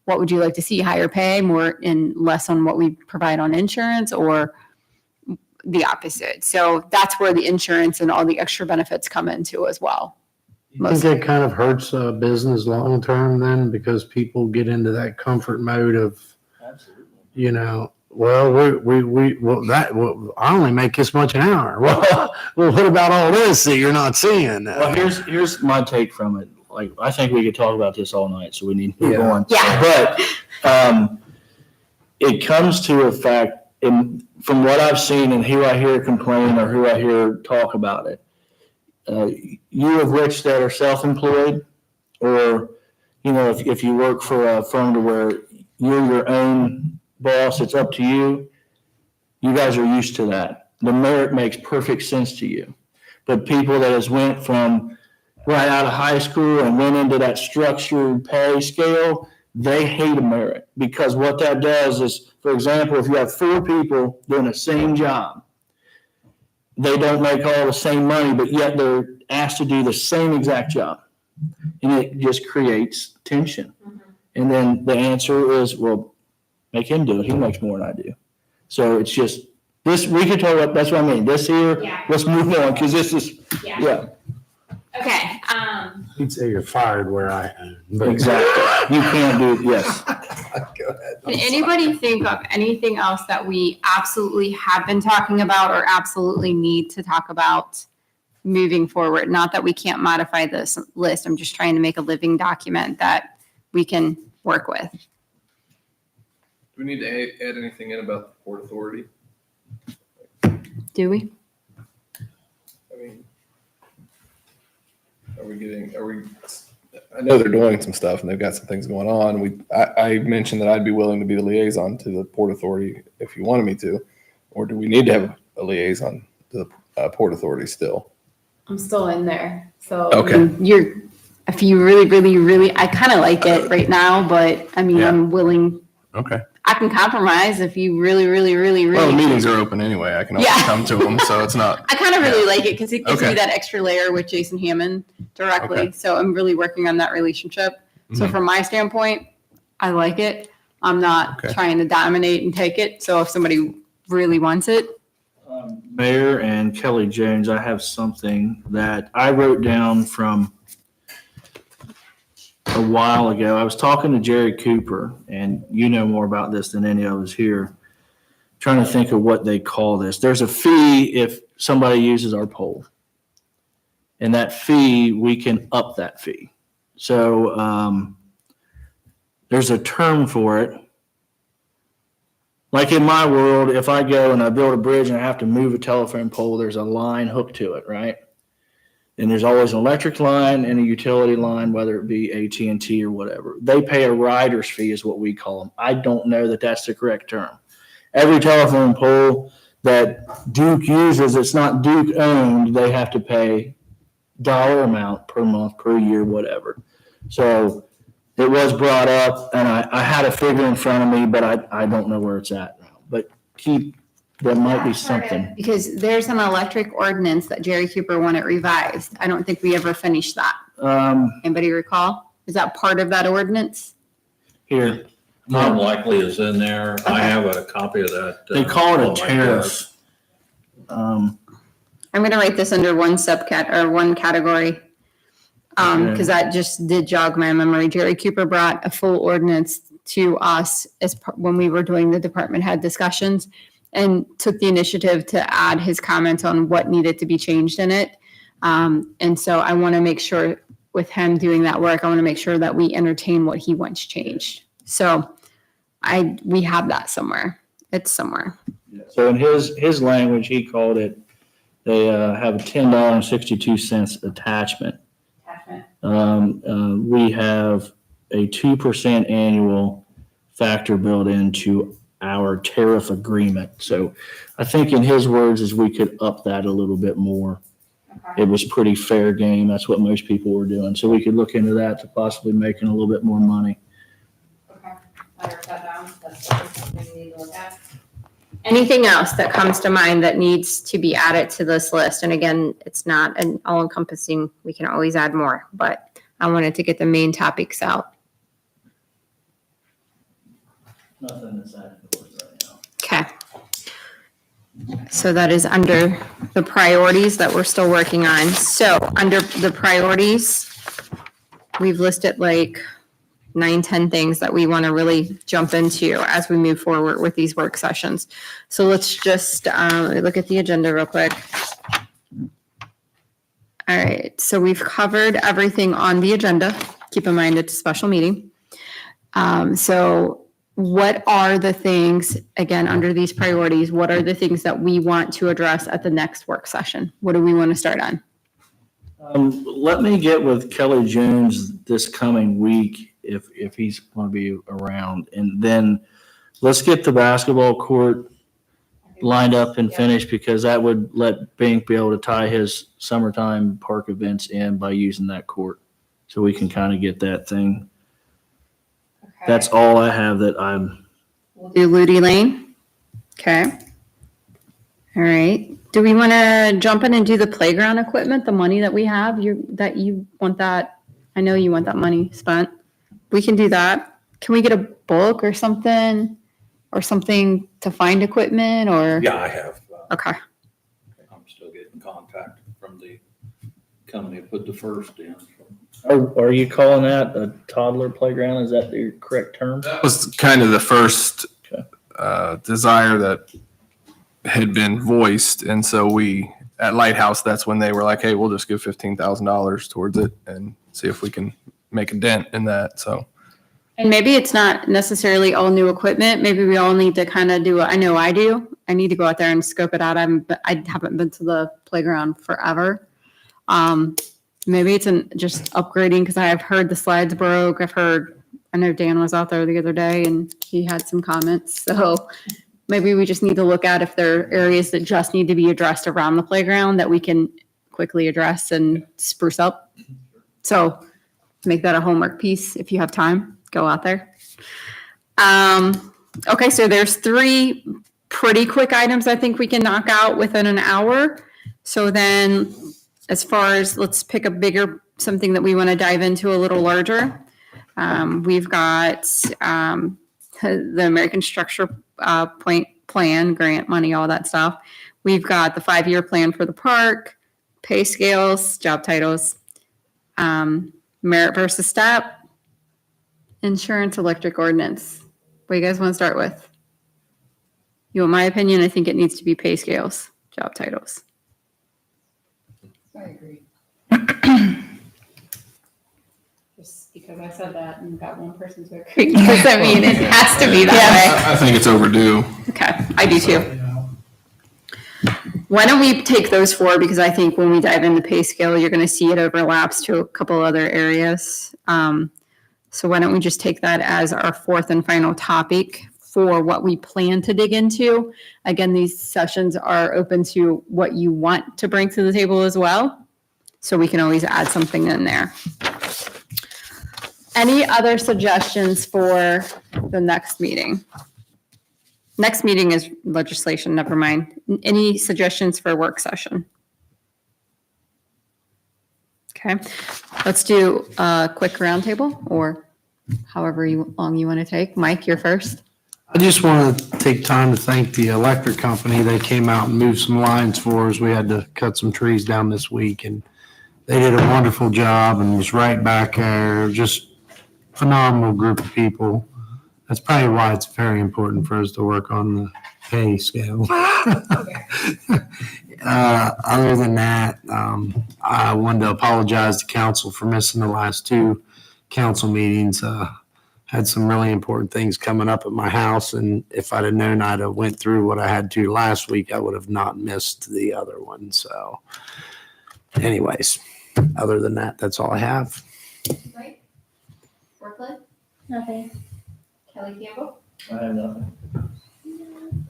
What would you like to see? Higher pay, more and less on what we provide on insurance, or the opposite? So that's where the insurance and all the extra benefits come into as well. I think it kind of hurts business long term then, because people get into that comfort mode of, Absolutely. I only make this much an hour. Well, what about all this that you're not seeing? Well, here's my take from it. Like, I think we could talk about this all night, so we need to move on. Yeah. But it comes to a fact, from what I've seen and who I hear complain or who I hear talk about it, you of which that are self-employed, or, if you work for a firm to where you're your own boss, it's up to you. You guys are used to that. The merit makes perfect sense to you. But people that has went from right out of high school and went into that structured pay scale, they hate a merit, because what that does is, for example, if you have 4 people doing the same job, they don't make all the same money, but yet they're asked to do the same exact job. And it just creates tension. And then the answer is, well, make him do it. He makes more than I do. So it's just, this, we could talk about, that's what I mean. This here, Yeah. let's move on, because this is, Yeah. yeah, Okay, He'd say you're fired where I am. But exactly. You can't do it, yes. can anybody think of anything else that we absolutely have been talking about or absolutely need to talk about moving forward? Not that we can't modify this list. I'm just trying to make a living document that we can work with. Do we need to add anything in about the Port Authority? Do we? I mean, I know they're doing some stuff and they've got some things going on. I mentioned that I'd be willing to be the liaison to the Port Authority if you wanted me to, or do we need to have a liaison to the Port Authority still? I'm still in there, so. Okay. If you really, I kind of like it right now, but I mean, Yeah. I'm willing, Okay. I can compromise if you really. Well, the meetings are open anyway. I can always Yeah. come to them, so it's not. I kind of really like it because it gives Okay. me that extra layer with Jason Hammond directly. Okay. So I'm really working on that relationship. So Mhm. from my standpoint, I like it. I'm not Okay. trying to dominate and take it. So if somebody really wants it, Mayor and Kelly Jones, I have something that I wrote down from a while ago. I was talking to Jerry Cooper, and you know more about this than any of us here. Trying to think of what they call this. There's a fee if somebody uses our poll. And that fee, we can up that fee. So there's a term for it. Like in my world, if I go and I build a bridge and I have to move a telephone pole, there's a line hooked to it, right? And there's always an electric line and a utility line, whether it be AT&T or whatever. They pay a rider's fee is what we call them. I don't know that that's the correct term. Every telephone pole that Duke uses, it's not Duke owned, they have to pay dollar amount per month, per year, whatever. So it was brought up, and I had a figure in front of me, but I don't know where it's at now. But there might be something. because there's an electric ordinance that Jerry Cooper wanted revised. I don't think we ever finished that. Anybody recall? Is that part of that ordinance? Here, More than likely is in there. I have a copy of that. they call it on a my tariff. desk. I'm going to write this under one one category. Because that just did jog my memory. Jerry Cooper brought a full ordinance to us when we were doing the department head discussions and took the initiative to add his comments on what needed to be changed in it. And so I want to make sure with him doing that work, I want to make sure that we entertain what he wants changed. So we have that somewhere. It's somewhere. So in his language, he called it, they have a $10.62 attachment. We have a 2% annual factor built into our tariff agreement. So I think in his words is we could up that a little bit more. It was pretty fair game. That's what most people were doing. So we could look into that to possibly making a little bit more money. Okay, I wrote that down, that's something we need to look at. Anything else that comes to mind that needs to be added to this list? And again, it's not an all-encompassing, we can always add more, but I wanted to get the main topics out. Nothing that's added to it right now. Okay. So that is under the priorities that we're still working on. So under the priorities, we've listed like 9-10 things that we want to really jump into as we move forward with these work sessions. So let's just look at the agenda real quick. All right, so we've covered everything on the agenda. Keep in mind, it's a special meeting. So what are the things, again, under these priorities, what are the things that we want to address at the next work session? What do we want to start on? Let me get with Kelly Jones this coming week if he's going to be around. And then let's get the basketball court lined up and finished, because that would let Bink be able to tie his summertime park events in by using that court. So we can kind of get that thing That's all I have that I'm, We'll do Ludi Lane. Okay. All right. Do we want to jump in and do the playground equipment, the money that we have? You want that? I know you want that money spent. We can do that. Can we get a book or something to find equipment or? Yeah, I have. Okay. I'm still getting contact from the company that put the first in. are you calling that a toddler playground? Is that the correct term? That was kind of the first desire that had been voiced. And so we, at Lighthouse, that's when they were like, hey, we'll just give $15,000 towards it and see if we can make a dent in that. So And maybe it's not necessarily all new equipment. Maybe we all need to kind of do, I know I do. I need to go out there and scope it out. I haven't been to the playground forever. Maybe it's just upgrading because I have heard the slides broke. I know Dan was out there the other day and he had some comments. So maybe we just need to look at if there are areas that just need to be addressed around the playground that we can quickly address and spruce up. So make that a homework piece if you have time. Go out there. Okay, so there's 3 pretty quick items I think we can knock out within an hour. So then as far as, let's pick a bigger, something that we want to dive into a little larger. We've got the American Structure Point Plan, grant money, all that stuff. We've got the 5-year plan for the park, pay scales, job titles, merit versus step, insurance, electric ordinance. What do you guys want to start with? You want my opinion? I think it needs to be pay scales, job titles. I agree. Just because I said that and got one person to agree. Because I mean, it has to be that I think it's overdue. way. Okay, I do too. Why don't we take those 4? Because I think when we dive into pay scale, you're going to see it overlaps to a couple other areas. So why don't we just take that as our 4th and final topic for what we plan to dig into. Again, these sessions are open to what you want to bring to the table as well. So we can always add something in there. Any other suggestions for the next meeting? Next meeting is legislation, never mind. Any suggestions for work session? Okay, let's do a quick roundtable or however long you want to take. Mike, you're first. I just want to take time to thank the electric company. They came out and moved some lines for us. We had to cut some trees down this week and they did a wonderful job and was right back there. Just phenomenal group of people. That's probably why it's very important for us to work on the pay scale. Other than that, I wanted to apologize to council for missing the last 2 council meetings. Had some really important things coming up at my house, and if I'd have known I'd have went through what I had to last week, I would have not missed the other one. So anyways, other than that, that's all I have. Right? Brooklyn? Nothing. Kelly Campbell? I have nothing.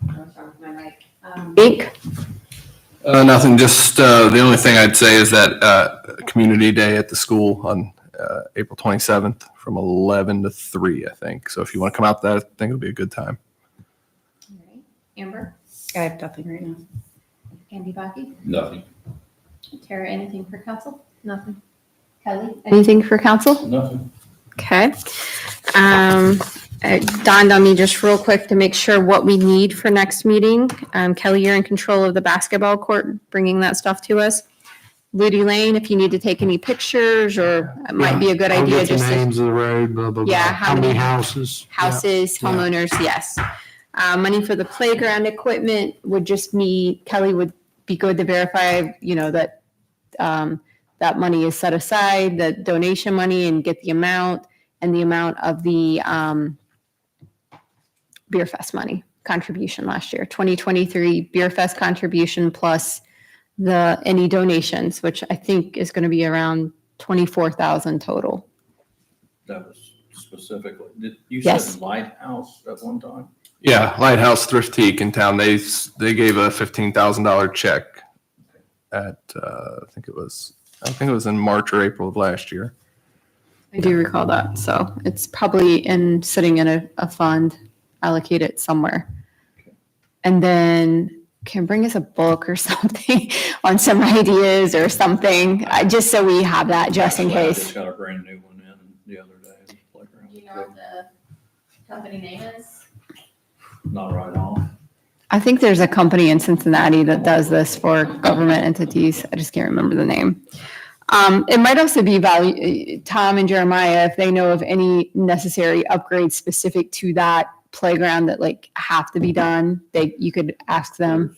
I'm sorry with my mic. Speak. Nothing, just the only thing I'd say is that Community Day at the school on April 27th from 11 to 3, I think. So if you want to come out that, I think it'll be a good time. All right. Amber? I have nothing right now. Andy Bucky? Nothing. Tara, anything for council? Nothing. Kelly? Anything for council? Nothing. Okay. It dawned on me just real quick to make sure what we need for next meeting. Kelly, you're in control of the basketball court, bringing that stuff to us. Ludi Lane, if you need to take any pictures or it might be a good I'll idea get the just to names of the road, blah, blah, blah. Yeah, How many houses? Yeah. houses, Yeah. homeowners, yes. Money for the playground equipment would just be, Kelly would be good to verify, that that money is set aside, the donation money and get the amount and the amount of the Beer Fest money contribution last year, 2023 Beer Fest contribution plus any donations, which I think is going to be around 24,000 total. That was specifically, you Yes. said Lighthouse at one time? Yeah, Lighthouse Thrift Teak in town, they gave a $15,000 check at, I think it was in March or April of last year. I do recall that. So it's probably sitting in a fund allocated somewhere. And then can bring us a book or something on some ideas or something, just so we have that just in Actually, I case. just got a brand new one in the other day. Do you know what the company name is? Not right on. I think there's a company in Cincinnati that does this for government entities. I just can't remember the name. It might also be value, Tom and Jeremiah, if they know of any necessary upgrades specific to that playground that like have to be done, you could ask them.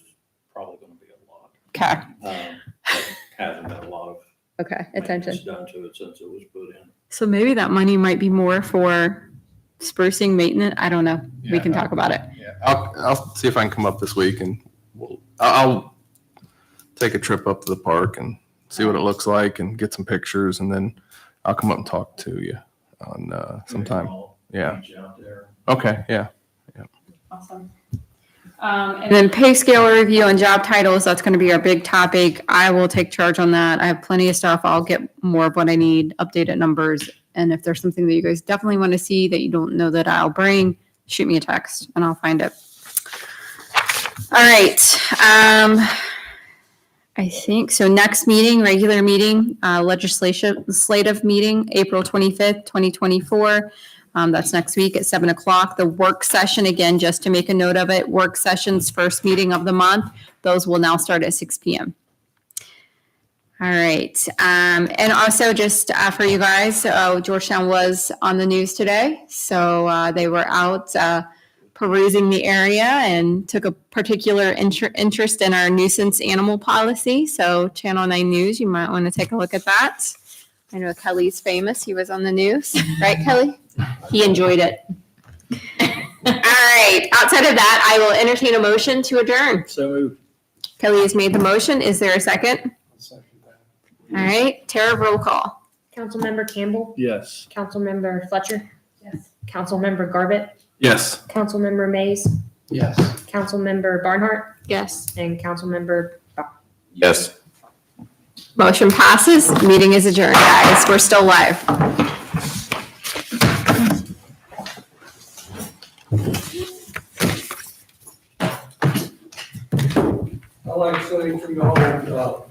Probably gonna be a lot. Okay, There hasn't been a lot of okay, attention. maintenance done to it since it was put in. So maybe that money might be more for sprucing maintenance. I don't know. We can talk about it. Yeah, I'll see if I can come up this week and I'll take a trip up to the park and see what it looks like and get some pictures, and then I'll come up and talk to you on sometime. Yeah. Beach out there. Okay, yeah. Awesome. And then pay scale review and job titles, that's going to be our big topic. I will take charge on that. I have plenty of stuff. I'll get more of what I need, updated numbers. And if there's something that you guys definitely want to see that you don't know that I'll bring, shoot me a text and I'll find it. All right. I think, so next meeting, regular meeting, legislative meeting, April 25th, 2024. That's next week at 7 o'clock. The work session, again, just to make a note of it, work sessions, first meeting of the month. Those will now start at 6 p.m. All right. And also just for you guys, Georgetown was on the news today. So they were out perusing the area and took a particular interest in our nuisance animal policy. So Channel 9 News, you might want to take a look at that. I know Kelly's famous. He was on the news, right, Kelly? He enjoyed it. All right. Outside of that, I will entertain a motion to adjourn. So moved. Kelly has made the motion. Is there a second? All right. Tara, roll call. Councilmember Campbell, Yes. Councilmember Fletcher, Yes. Councilmember Garbett, Yes. Councilmember Mays, Yes. Councilmember Barnhart, Yes. and Councilmember Yes. Motion passes. Meeting is adjourned, guys. We're still live. I like saying from the whole,